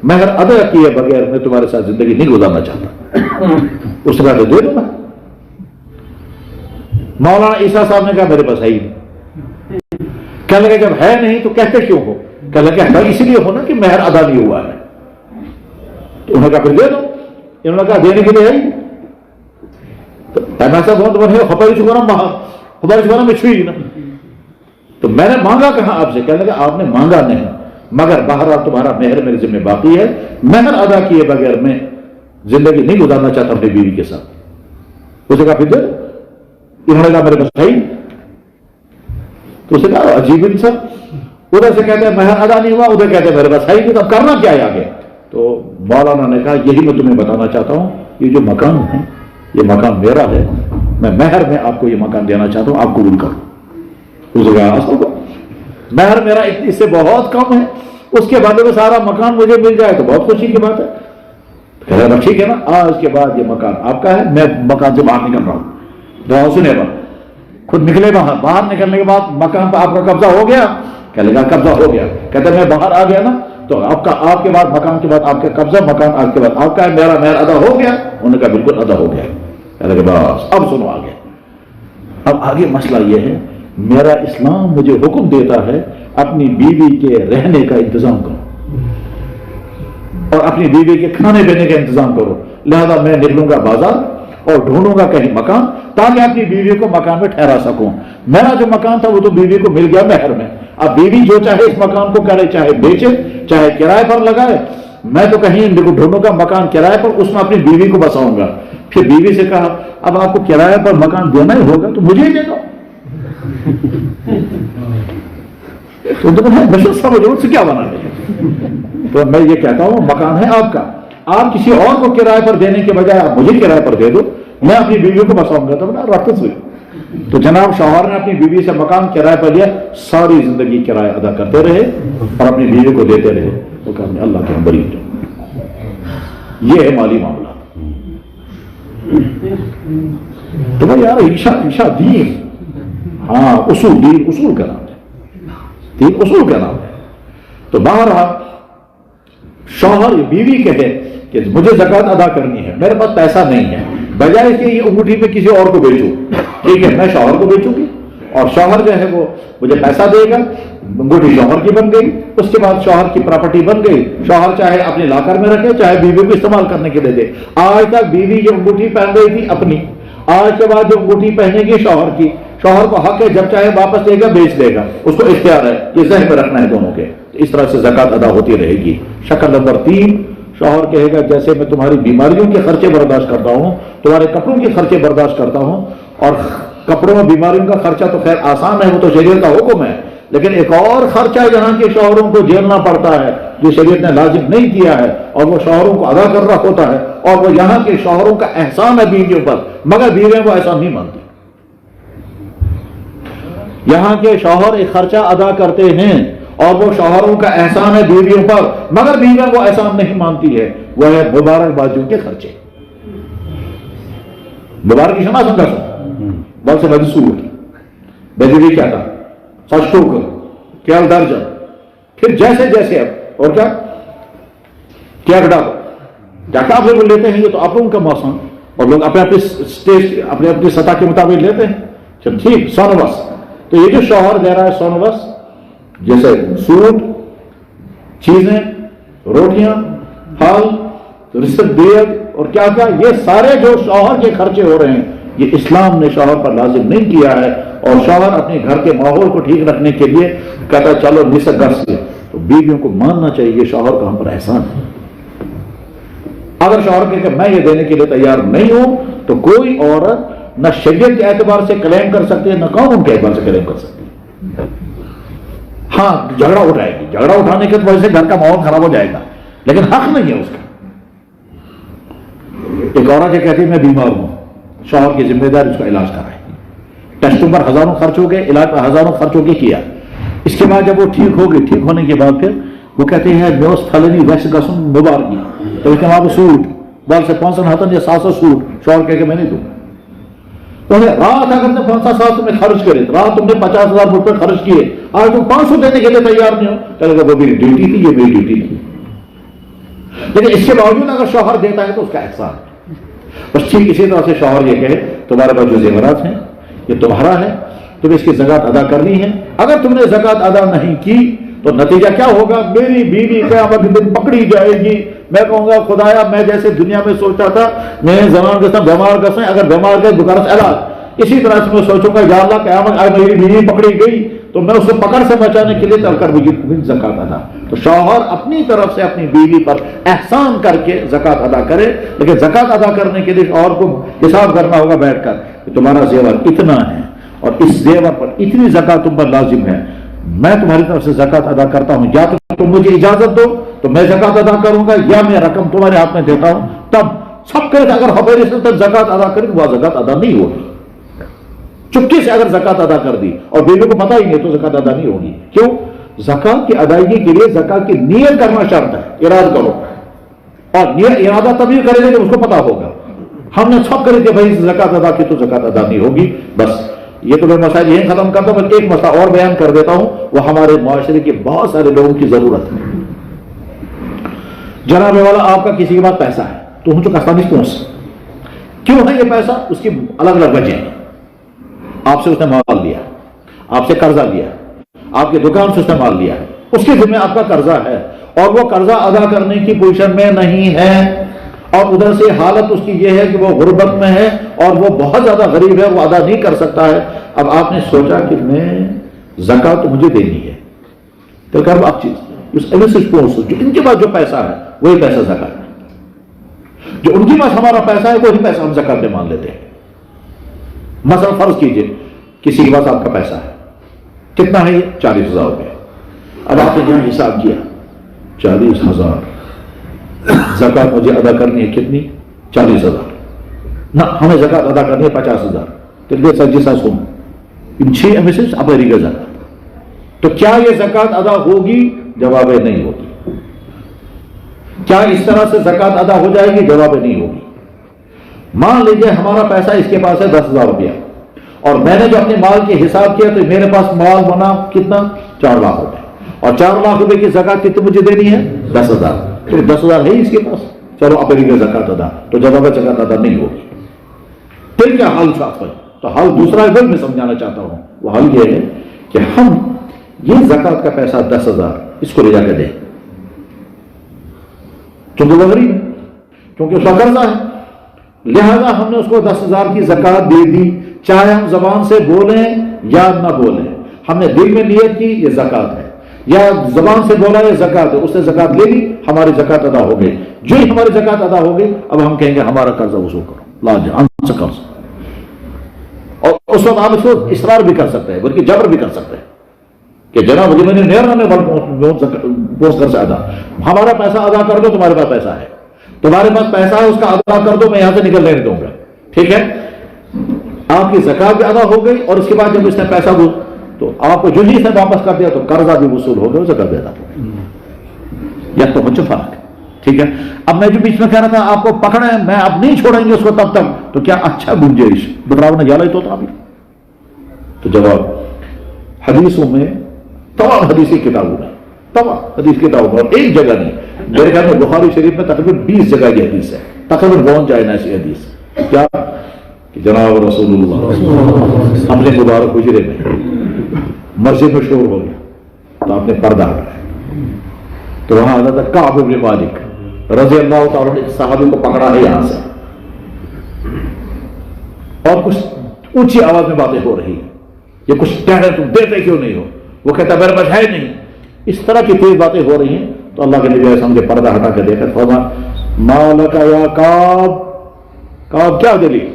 مہر ادا کیے بغیر میں تمہارے ساتھ زندگی نہیں گزارنا چاہتا. اس نے کہا دے دو. مولانا عیسیٰ صاحب نے کہا میرے پاس ہے ہی نہیں. کہنے لگے جب ہے نہیں تو کہتے کیوں ہو؟ کہنے لگے اس لیے ہونا کہ مہر ادا نہیں ہوا ہے. تو انہوں نے کہا پھر دے دو. انہوں نے کہا دینے کے لیے ہے ہی. تو ایسا بہت بڑھیا خبر چکانا میں چھوئی نا. تو میں نے مانگا کہاں آپ سے؟ کہنے لگا آپ نے مانگا نہیں, مگر بہرحال تمہارا مہر میرے ذمہ باقی ہے, مہر ادا کیے بغیر میں زندگی نہیں گزارنا چاہتا اپنی بیوی کے ساتھ. اسے کہا پھر دے. انہوں نے کہا میرے پاس ہے ہی. تو اسے کہا عجیب انسان, ادھر سے کہتے ہیں مہر ادا نہیں ہوا, ادھر کہتے ہیں میرے پاس ہے ہی, تو اب کرنا کیا ہے آگے؟ تو مولانا نے کہا یہی میں تمہیں بتانا چاہتا ہوں, یہ جو مکان ہے یہ مکان میرا ہے, میں مہر میں آپ کو یہ مکان دینا چاہتا ہوں, آپ قبول کرو. اس نے کہا اصل کو مہر میرا اس سے بہت کم ہے, اس کے بعد میں سارا مکان مجھے مل جائے تو بہت خوشی کی بات ہے. کہہ رہا ٹھیک ہے نا, آج کے بعد یہ مکان آپ کا ہے, میں مکان سے باہر نکل رہا ہوں. دعا سنے گا, خود نکلے باہر نکلنے کے بعد مکان پر آپ کا قبضہ ہو گیا. کہہ لگا قبضہ ہو گیا. کہتے میں باہر آ گیا نا, تو آپ کے بعد مکان کے بعد آپ کا قبضہ, مکان آپ کے بعد آپ کا ہے, میرا مہر ادا ہو گیا. انہوں نے کہا بالکل ادا ہو گیا. کہنے کہ بس اب سنو آگے. اب آگے مسئلہ یہ ہے میرا اسلام مجھے حکم دیتا ہے اپنی بیوی کے رہنے کا انتظام کرو اور اپنی بیوی کے کھانے پینے کا انتظام کرو. لہذا میں نکلوں گا بازار اور ڈھونڈوں گا کہیں مکان تاکہ اپنی بیوی کو مکان میں ٹھہرا سکوں. میرا جو مکان تھا وہ تو بیوی کو مل گیا مہر میں. اب بیوی جو چاہے اس مکان کو کرے, چاہے بیچے چاہے کرائے پر لگائے. میں تو کہیں ڈھونڈوں گا مکان کرائے پر, اس میں اپنی بیوی کو بساؤں گا. پھر بیوی سے کہا اب آپ کو کرایہ پر مکان دینا ہی ہوگا تو مجھے ہی دے دو. تو بشر سمجھو اس سے کیا بنا ہے. تو میں یہ کہتا ہوں مکان ہے آپ کا, آپ کسی اور کو کرایہ پر دینے کے بجائے آپ مجھے کرایہ پر دے دو, میں اپنی بیوی کو بساؤں گا. تو رابطہ ہوئی. تو جناب شوہر نے اپنی بیوی سے مکان کرایہ پر لیا, ساری زندگی کرایہ ادا کرتے رہے اور اپنی بیوی کو دیتے رہے. تو کہا اللہ کے ہم بری. یہ ہے مالی معاملہ. تو بھائی یار عشاء دین, ہاں اصول, دین اصول کا نام ہے, دین اصول کا نام ہے. تو بہرحال شوہر بیوی کہے کہ مجھے زکوٰۃ ادا کرنی ہے, میرے پاس پیسہ نہیں ہے, بجائے کہ یہ انگوٹھی میں کسی اور کو بیچوں, ٹھیک ہے میں شوہر کو بیچوں گی اور شوہر جو ہے وہ مجھے پیسہ دے گا, انگوٹھی شوہر کی بن گئی, اس کے بعد شوہر کی پراپرٹی بن گئی. شوہر چاہے اپنے لاکر میں رکھے چاہے بیوی کو استعمال کرنے کے لیے دے. آج تک بیوی یہ انگوٹھی پہن رہی تھی اپنی, آج کے بعد جو انگوٹھی پہنے گی شوہر کی. شوہر کو حق ہے جب چاہے واپس دے گا بیچ دے گا, اس کو اختیار ہے, یہ ذہن میں رکھنا ہے دونوں کے. اس طرح سے زکوٰۃ ادا ہوتی رہے گی. شکل نمبر 3, شوہر کہے گا جیسے میں تمہاری بیماریوں کے خرچے برداشت کرتا ہوں, تمہارے کپڑوں کے خرچے برداشت کرتا ہوں, اور کپڑوں میں بیماریوں کا خرچہ تو خیر آسان ہے, وہ تو شریعت کا حکم ہے, لیکن ایک اور خرچہ جہاں کے شوہروں کو جھیلنا پڑتا ہے جو شریعت نے لازم نہیں کیا ہے, اور وہ شوہروں کو ادا کرنا ہوتا ہے, اور وہ یہاں کے شوہروں کا احسان ہے بیویوں پر, مگر بیویاں وہ احسان نہیں مانتی. یہاں کے شوہر ایک خرچہ ادا کرتے ہیں اور وہ شوہروں کا احسان ہے بیویوں پر, مگر بیویاں وہ احسان نہیں مانتی ہے. وہ ہے مبارک بازیوں کے خرچے. مبارک کی شما سمجھا بل سے بدی سور بجری کیا تھا, سچ ٹوکر, کیا درجن, پھر جیسے جیسے اب اور کیا گھٹا جاتا آپ لوگ لیتے ہیں. یہ تو آپ لوگوں کا موسم, اور لوگ اپنے اپنے اسٹیج اپنے اپنی سطح کے مطابق لیتے ہیں. چل ٹھیک, سونوس. تو یہ جو شوہر دے رہا ہے سونوس, جیسے سوٹ, چیزیں, روٹیاں, پھل, رشت دیگ اور کیا کیا, یہ سارے جو شوہر کے خرچے ہو رہے ہیں یہ اسلام نے شوہر پر لازم نہیں کیا ہے. اور شوہر اپنے گھر کے ماحول کو ٹھیک رکھنے کے لیے کہتا چلو نصف گھر سے. تو بیویوں کو ماننا چاہیے شوہر کا ہم پر احسان ہے. اگر شوہر کہ میں یہ دینے کے لیے تیار نہیں ہوں تو کوئی عورت نہ شریعت کے اعتبار سے کلیم کر سکتی ہے نہ قانون کے اعتبار سے کلیم کر سکتی ہے. ہاں جھگڑا اٹھائے گی, جھگڑا اٹھانے کی وجہ سے گھر کا ماحول خراب ہو جائے گا, لیکن حق نہیں ہے اس کا. ایک عورت یہ کہتی ہے میں بیمار ہوں, شوہر کی ذمہ داری اس کا علاج کرائے. ٹیسٹوں پر ہزاروں خرچ ہو گئے, علاج پر ہزاروں خرچ ہو کے کیا. اس کے بعد جب وہ ٹھیک ہو گئی, ٹھیک ہونے کے بعد پھر وہ کہتے ہیں میوس تھلنی ویسے گسن مبارکی, تو اس کے بعد سوٹ بال سے 500 ہاتھن یا 700 سوٹ شوہر کہہ کے میں نہیں دوں. تو رات اگر نے 500 تم نے خرچ کرے, رات تم نے 50,000 روپے خرچ کیے, آج تم 500 دینے کے لیے تیار نہیں ہو, کہے گا وہ میری ڈیوٹی تھی, یہ میری ڈیوٹی نہیں. لیکن اس کے باوجود اگر شوہر دیتا ہے تو اس کا احسان ہے. بس ٹھیک اسی طرح سے شوہر یہ کہے تمہارے پاس جو زیورات ہیں یہ تمہارا ہے, تمہیں اس کی زکوٰۃ ادا کرنی ہے. اگر تم نے زکوٰۃ ادا نہیں کی تو نتیجہ کیا ہوگا, میری بیوی قیامت کے دن پکڑی جائے گی. میں کہوں گا خدایا میں جیسے دنیا میں سوچتا تھا میں زمان کے ساتھ بیمار کر سکیں, اگر بیمار گئے بخار سے علاج, اسی طرح سے میں سوچوں گا یا اللہ قیامت آج میری بیوی پکڑی گئی تو میں اس کو پکڑ سے بچانے کے لیے چل کر مجھے زکوٰۃ ادا. تو شوہر اپنی طرف سے اپنی بیوی پر احسان کر کے زکوٰۃ ادا کرے, لیکن زکوٰۃ ادا کرنے کے لیے شوہر کو حساب کرنا ہوگا بیٹھ کر کہ تمہارا زیور اتنا ہے اور اس زیور پر اتنی زکوٰۃ تم پر لازم ہے, میں تمہاری طرف سے زکوٰۃ ادا کرتا ہوں, یا تو تم مجھے اجازت دو تو میں زکوٰۃ ادا کروں گا, یا میں رقم تمہارے ہاتھ میں دیتا ہوں. تب سب کہتے اگر حویری سے تک زکوٰۃ ادا کریں وہ زکوٰۃ ادا نہیں ہوگی. چپکے سے اگر زکوٰۃ ادا کر دی اور بیوی کو پتہ ہی نہیں تو زکوٰۃ ادا نہیں ہوگی. کیوں؟ زکوٰۃ کی ادائیگی کے لیے زکوٰۃ کی نیت کرنا شرط ہے, ارادہ کرو, اور ارادہ تبھی کرے گا جب اس کو پتا ہوگا. ہم نے سب کرے کہ بھائی زکوٰۃ ادا کی تو زکوٰۃ ادا نہیں ہوگی. بس یہ تو میں مسائل یہیں ختم کرتا ہوں, بلکہ ایک مسئلہ اور بیان کر دیتا ہوں, وہ ہمارے معاشرے کے بہت سارے لوگوں کی ضرورت ہے. جناب والا آپ کا کسی کے پاس پیسہ ہے تو ہوں چکا نہیں پہنچ, کیوں ہے یہ پیسہ؟ اس کی الگ الگ وجہ ہیں. آپ سے اس نے مال لیا، آپ سے قرضہ لیا، آپ کی دکان سے اس نے مال لیا ہے، اس کے ذمہ آپ کا قرضہ ہے اور وہ قرضہ ادا کرنے کی پوزیشن میں نہیں ہے، اور ادھر سے حالت اس کی یہ ہے کہ وہ غربت میں ہے اور وہ بہت زیادہ غریب ہے، وہ ادا نہیں کر سکتا ہے. اب آپ نے سوچا کہ میں زکوٰۃ مجھے دینی ہے، تو کہ آپ چیز جو ان کے پاس جو پیسہ ہے وہی پیسہ زکوٰۃ ہے، جو ان کے پاس ہمارا پیسہ ہے وہی پیسہ ہم زکوٰۃ میں مان لیتے ہیں. مثلا فرض کیجئے کسی کے پاس آپ کا پیسہ ہے، کتنا ہے یہ؟ 40,000 روپے. اب آپ نے جہاں حساب کیا 40,000 زکوٰۃ مجھے ادا کرنی ہے، کتنی؟ 40,000. نہ ہمیں زکوٰۃ ادا کرنی ہے 50,000. تو جیسا سن ان 6 میں سے اپری کا زکوٰۃ. تو کیا یہ زکوٰۃ ادا ہوگی؟ جواب ہے نہیں ہوگی. کیا اس طرح سے زکوٰۃ ادا ہو جائے گی؟ جواب نہیں ہوگی. مان لیجئے ہمارا پیسہ اس کے پاس ہے 10,000 روپیہ، اور میں نے جو اپنے مال کے حساب کیا تو میرے پاس مال بنا کتنا؟ 4 لاکھ روپے، اور 4 لاکھ روپے کی زکوٰۃ کتنی مجھے دینی ہے؟ 10,000. تو 10,000 ہے اس کے پاس، چلو اپنی کا زکوٰۃ ادا. تو جواب زکوٰۃ ادا نہیں ہوگی. پھر کیا حل چاہتا ہے؟ تو حل دوسرا ادھر میں سمجھانا چاہتا ہوں. وہ حل یہ ہے کہ ہم یہ زکوٰۃ کا پیسہ 10,000 اس کو لے جا کے دیں، کیونکہ وہ غریب ہے، کیونکہ اس کا قرضہ ہے، لہذا ہم نے اس کو 10,000 کی زکوٰۃ دے دی. چاہے ہم زبان سے بولیں یا نہ بولیں، ہم نے دل میں نیت کی یہ زکوٰۃ ہے، یا زبان سے بولا یہ زکوٰۃ ہے، اس نے زکوٰۃ لے لی، ہماری زکوٰۃ ادا ہو گئی. جو ہی ہماری زکوٰۃ ادا ہو گئی اب ہم کہیں گے ہمارا قرضہ وصول کرو، لا جان سے قرض. اور اس وقت آپ اس کو اصرار بھی کر سکتے ہیں، بلکہ جبر بھی کر سکتے ہیں کہ جناب مجھے میں نے پوسٹ کر سے ادا، ہمارا پیسہ ادا کر دو، تمہارے پاس پیسہ ہے، تمہارے پاس پیسہ ہے اس کا ادا کر دو، میں یہاں سے نکلنے نہیں دوں گا. ٹھیک ہے، آپ کی زکوٰۃ بھی ادا ہو گئی، اور اس کے بعد جب اس نے پیسہ دو تو آپ کو جو ہی اس نے واپس کر دیا تو قرضہ بھی وصول ہو گیا، زکوٰۃ بھی ادا ہو گئی. یا تو مجھے فرق ہے. ٹھیک ہے، اب میں جو بیچ میں کہہ رہا تھا آپ کو پکڑے میں اب نہیں چھوڑیں گے اس کو تب تک، تو کیا اچھا گنجائش بتراؤ نے جالا ہی تو تھا ابھی. تو جواب حدیثوں میں، تمام حدیثی کتابوں میں، تمام حدیث کتابوں میں ایک جگہ نہیں، میرے خیال میں بخاری شریف میں تقریباً 20 جگہ یہ حدیث ہے، تقریباً پہنچ جائے نا ایسی حدیث. کیا کہ جناب رسول اللہ اپنے مبارک حجرے میں مسجد میں شور ہو گیا تو آپ نے پردہ ہٹایا، تو وہاں حضرت کعب بن مالک رضی اللہ تعالیٰ نے صحابی کو پکڑا ہے یہاں سے، اور کچھ اونچی آواز میں باتیں ہو رہی ہیں، یہ کچھ کہہ رہے تم دیتے کیوں نہیں ہو؟ وہ کہتا میرے پاس ہے نہیں. اس طرح کی تیز باتیں ہو رہی ہیں. تو اللہ کے نبی علیہ السلام کے پردہ ہٹا کے دیکھا، فرمایا مالک یا کعب، کعب کیا دلیل،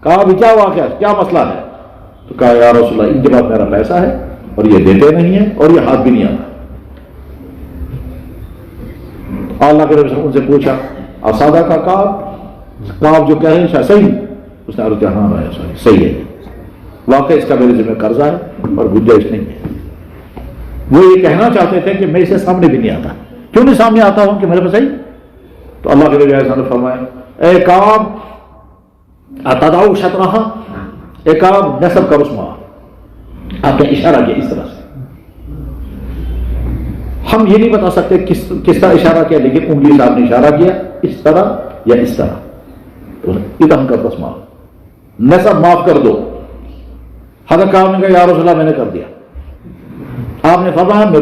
کعب کیا واقعہ، کیا مسئلہ ہے؟ تو کہا یا رسول اللہ ان کے پاس میرا پیسہ ہے اور یہ دیتے نہیں ہیں اور یہ ہاتھ بھی نہیں آتا. اللہ کے نبی ان سے پوچھا اسادہ کا کعب جو کہہ رہے ہیں صحیح؟ اس نے عرض کیا ہاں صحیح ہے، واقعی اس کا میرے ذمہ قرضہ ہے اور گنجائش نہیں ہے. وہ یہ کہنا چاہتے تھے کہ میں اسے سامنے بھی نہیں آتا. کیوں نہیں سامنے آتا ہوں کہ میرے پاس صحیح؟ تو اللہ کے نبی علیہ السلام نے فرمایا اے کعب اتدعو شطرہا، اے کعب نصب کر اس ماں. آپ نے اشارہ کیا اس طرح سے. ہم یہ نہیں بتا سکتے کس طرح اشارہ کیا، لیکن انگلی سے آپ نے اشارہ کیا اس طرح یا اس طرح، ادھم کر بس ماں، نصب معاف کر دو. حضرت کعب نے کہا یا رسول اللہ میں نے کر دیا. آپ نے فرمایا میں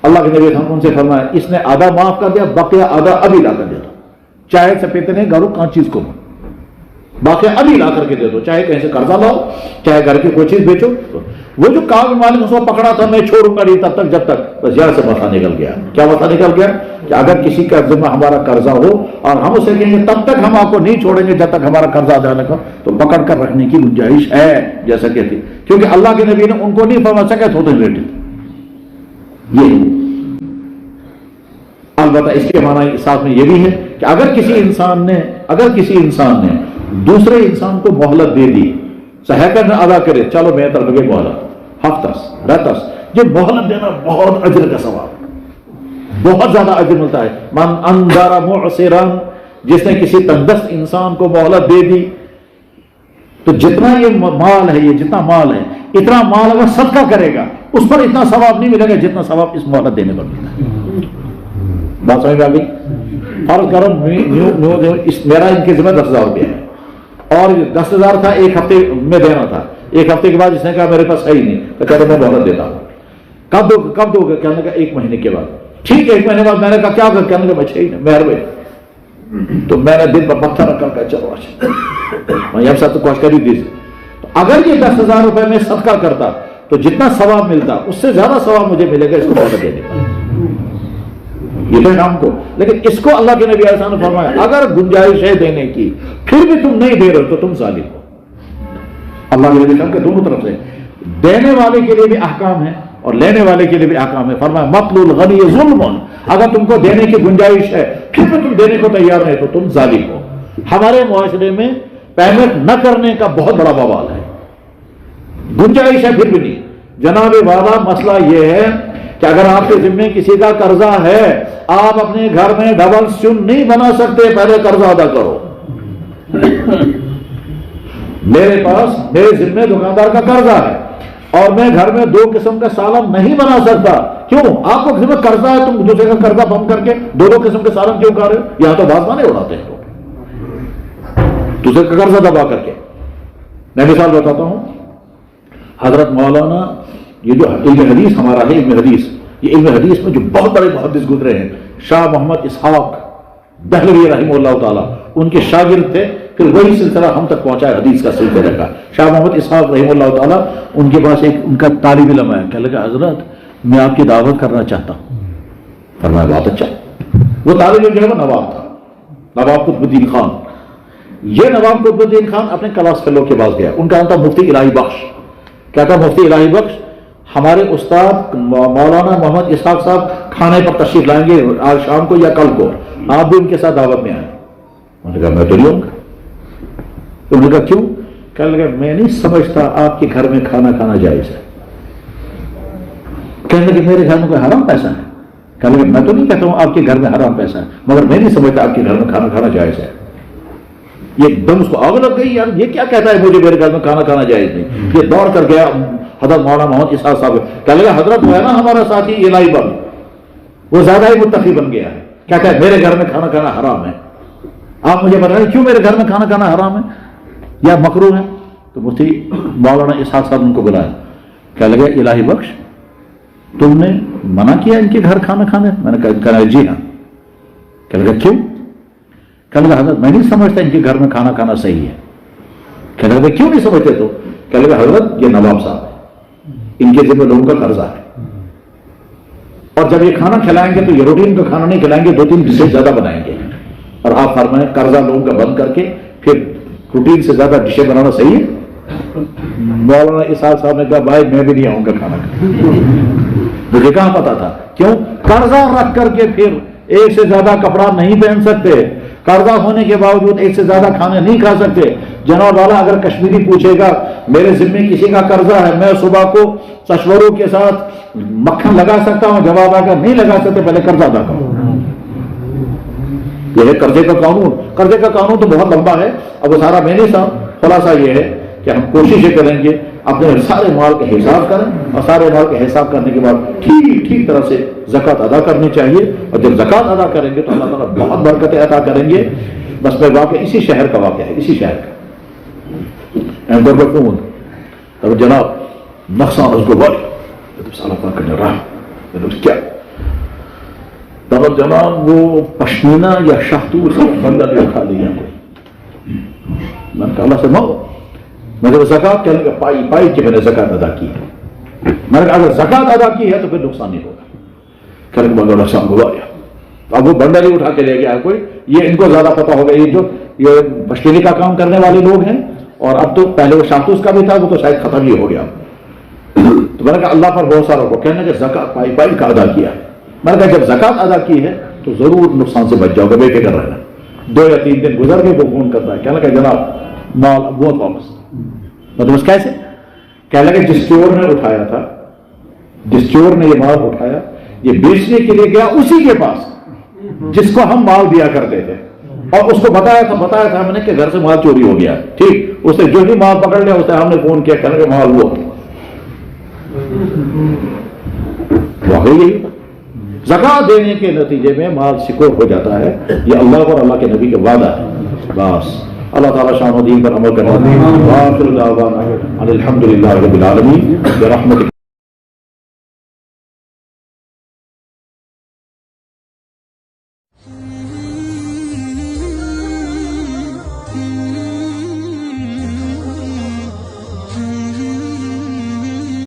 اللہ کے نبی ان سے فرمایا اس نے آدھا معاف کر دیا، باقی آدھا ابھی لا کر دے دو. چاہے سفید نہیں گھروں کہاں چیز کو باقی ابھی لا کر کے دے دو، چاہے کہیں سے قرضہ لاؤ، چاہے گھر کی کوئی چیز بیچو. وہ جو کعب بن مالک اس کو پکڑا تھا میں چھوڑوں گا نہیں تب تک جب تک، بس یہاں سے مسئلہ نکل گیا. کیا مسئلہ نکل گیا کہ اگر کسی کا ذمہ ہمارا قرضہ ہو اور ہم اسے کہیں گے تب تک ہم آپ کو نہیں چھوڑیں گے جب تک ہمارا قرضہ ادا نہ کرو، تو پکڑ کر رکھنے کی گنجائش ہے جیسا کہتے، کیونکہ اللہ کے نبی نے ان کو نہیں فرما سکے تو بیٹے. یہ البتہ اس کے معنی ساتھ میں یہ بھی ہے کہ اگر کسی انسان نے دوسرے انسان کو مہلت دے دی، صحیح نہ ادا کرے، چلو میں طرف لگے مہلت ہفتس رتس، یہ مہلت دینا بہت اجر کا ثواب، بہت زیادہ اجر ملتا ہے. من انذر معسرا، جس نے کسی تندرست انسان کو مہلت دے دی، تو جتنا یہ مال ہے، یہ جتنا مال ہے، اتنا مال اگر صدقہ کرے گا اس پر اتنا ثواب نہیں ملے گا جتنا ثواب اس مہلت دینے پر ملتا ہے. بات سمجھ میں آ گئی؟ فرض کرو میرا ان کے ذمہ 10,000 روپیہ ہے اور 10,000 تھا، ایک ہفتے میں دینا تھا، ایک ہفتے کے بعد اس نے کہا میرے پاس ہے ہی نہیں، تو کہتا میں مہلت دیتا ہوں. کب دو گے؟ کہنے کا 1 مہینے کے بعد. ٹھیک ہے 1 مہینے بعد. میں نے کہا کیا کر؟ کہنے کا میں چھ ہی نہیں مہربانی. تو میں نے دن پر پتھر رکھ کر چلو اچھا میں ساتھ تو کوشش کری دی. تو اگر یہ 10,000 روپے میں صدقہ کرتا تو جتنا ثواب ملتا اس سے زیادہ ثواب مجھے ملے گا اس کو مہلت دینے کا. یہ تو نام کو. لیکن اس کو اللہ کے نبی علیہ السلام نے فرمایا اگر گنجائش ہے دینے کی پھر بھی تم نہیں دے رہے تو تم ظالم ہو. اللہ کے نبی کے دونوں طرف سے دینے والے کے لیے بھی احکام ہے اور لینے والے کے لیے بھی احکام ہے. فرمایا مطلوب الغنی ظلم، اگر تم کو دینے کی گنجائش ہے پھر بھی تم دینے کو تیار نہیں تو تم ظالم ہو. ہمارے معاشرے میں پیمنٹ نہ کرنے کا بہت بڑا بوال ہے. گنجائش ہے پھر بھی نہیں. جناب والا مسئلہ یہ ہے کہ اگر آپ کے ذمے کسی کا قرضہ ہے آپ اپنے گھر میں ڈبل سٹون نہیں بنا سکتے، پہلے قرضہ ادا کرو. میرے پاس میرے ذمے دکاندار کا قرضہ ہے اور میں گھر میں 2 قسم کا سالن نہیں بنا سکتا. کیوں؟ آپ کو ذمہ قرضہ ہے، تم دوسرے کا قرضہ بند کر کے 2 قسم کے سالن کیوں کھا رہے ہو؟ یہاں تو بازوانے اڑاتے ہیں دوسرے کا قرضہ دبا کر کے. میں مثال بتاتا ہوں. حضرت مولانا یہ جو علم حدیث ہمارا ہے، علم حدیث، یہ علم حدیث میں جو بہت بڑے محدث گزرے ہیں، شاہ محمد اسحاق دہلوی رحمہ اللہ تعالیٰ ان کے شاگرد تھے. پھر وہی سلسلہ ہم تک پہنچا ہے، حدیث کا سلسلہ کا. شاہ محمد اسحاق رحمہ اللہ تعالیٰ ان کے پاس ایک ان کا طالب علم ہے، کہنے لگا حضرت میں آپ کی دعوت کرنا چاہتا ہوں. فرمایا بہت اچھا. وہ طالب علم جو ہے وہ نواب تھا، نواب قطب الدین خان. یہ نواب قطب الدین خان اپنے کلاس فیلو کے پاس گیا. ان کا نام تھا مفتی الہی بخش. کہتا مفتی الہی بخش ہمارے استاد مولانا محمد اسحاق صاحب کھانے پر تشریف لائیں گے آج شام کو یا کل کو، آپ بھی ان کے ساتھ دعوت میں آئیں. انہوں نے کہا میں تو نہیں ہوں گا. انہوں نے کہا کیوں؟ کہنے لگا میں نہیں سمجھتا آپ کے گھر میں کھانا کھانا جائز ہے. کہنے لگے میرے گھر میں کوئی حرام پیسہ ہے؟ کہنے لگے میں تو نہیں کہتا ہوں آپ کے گھر میں حرام پیسہ ہے، مگر میں نہیں سمجھتا آپ کے گھر میں کھانا کھانا جائز ہے. یہ ایک دم اس کو آگ لگ گئی، یار یہ کیا کہتا ہے مجھے میرے گھر میں کھانا کھانا جائز نہیں. یہ دوڑ کر گیا حضرت مولانا محمد اسحاق صاحب. کہنے لگا حضرت وہ ہے نا ہمارا ساتھی الہی بخش، وہ زیادہ ہی متقی بن گیا ہے، کہتا ہے میرے گھر میں کھانا کھانا حرام ہے. آپ مجھے بتائیں کیوں میرے گھر میں کھانا کھانا حرام ہے یا مکروہ ہے؟ تو مفتی مولانا اسحاق صاحب ان کو بلایا. کہنے لگے الہی بخش تم نے منع کیا ان کے گھر کھانا کھانے؟ میں نے کہا جی ہاں. کہنے لگا کیوں؟ کہنے لگا حضرت میں نہیں سمجھتا ان کے گھر میں کھانا کھانا صحیح ہے. کہنے لگا کیوں نہیں سمجھتے؟ تو کہنے لگا حضرت یہ نواب صاحب ہے، ان کے ذمہ لوگوں کا قرضہ ہے اور جب یہ کھانا کھلائیں گے تو یہ روٹین کا کھانا نہیں کھلائیں گے، 2-3 ڈشیں زیادہ بنائیں گے. اور آپ فرمائیں قرضہ لوگوں کا بند کر کے پھر روٹین سے زیادہ ڈشیں بنانا صحیح ہے؟ مولانا اسحاق صاحب نے کہا بھائی میں بھی نہیں آؤں گا کھانا کھانے. مجھے کہاں پتا تھا. کیوں؟ قرضہ رکھ کر کے پھر ایک سے زیادہ کپڑا نہیں پہن سکتے، قرضہ ہونے کے باوجود ایک سے زیادہ کھانے نہیں کھا سکتے. جناب والا اگر کشمیری پوچھے گا میرے ذمے کسی کا قرضہ ہے میں صبح کو چشوروں کے ساتھ مکھن لگا سکتا ہوں؟ جواب آ کر نہیں لگا سکتے، پہلے قرضہ ادا کرو. یہ ہے قرضے کا قانون. قرضے کا قانون تو بہت لمبا ہے، اب وہ سارا میں نہیں صاحب. خلاصہ یہ ہے کہ ہم کوششیں کریں گے اپنے سارے مال کا حساب کریں اور سارے مال کا حساب کرنے کے بعد ٹھیک طرح سے زکوٰۃ ادا کرنی چاہیے. اور جب زکوٰۃ ادا کریں گے تو اللہ تعالیٰ بہت برکتیں عطا کریں گے. بس میں واقعہ اسی شہر کا واقعہ ہے، اسی شہر کا. تب جناب نقصان اس کو بڑی کیا تب جناب وہ پشمینہ یا شہتور بندہ بھی اٹھا لیا. میں نے کہا اللہ سے مانگو. میں نے زکوٰۃ کہنے کا پائی کہ میں نے زکوٰۃ ادا کی ہے. میں نے کہا اگر زکوٰۃ ادا کی ہے تو پھر نقصان نہیں ہوگا. کہنے کے بعد نقصان ہوا گیا. اب وہ بنڈل ہی اٹھا کے لے گیا کوئی. یہ ان کو زیادہ پتا ہوگا، یہ جو یہ پشمینے کا کام کرنے والے لوگ ہیں. اور اب تو پہلے وہ شاہتوس کا بھی تھا، وہ تو شاید ختم ہی ہو گیا. تو میں نے کہا اللہ پر بہت سارا کو کہنے کہ زکوٰۃ پائی کا ادا کیا. میں نے کہا جب زکوٰۃ ادا کی ہے تو ضرور نقصان سے بچ جاؤ گے، بے فکر رہنا. 2 یا 3 دن گزر گئے وہ فون کرتا ہے، کہنے لگا جناب مال بہت واپس. مطلب کیسے؟ کہنے لگا جس چور نے اٹھایا تھا، جس چور نے یہ مال اٹھایا یہ بیچنے کے لیے گیا اسی کے پاس جس کو ہم مال دیا کرتے تھے اور اس کو بتایا تھا ہم نے کہ گھر سے مال چوری ہو گیا. ٹھیک، اس نے جو ہی مال پکڑ لیا اس نے ہم نے فون کیا، کہنے لگا مال وہ واقعی یہی زکات دینے کے نتیجے میں مال سکور ہو جاتا ہے، یہ اللہ اور اللہ کے نبی کا وعدہ ہے. بس اللہ تعالیٰ شان و دین پر عمل کرنا. وآخر دعوانا ان الحمد للہ رب العالمین برحمتک.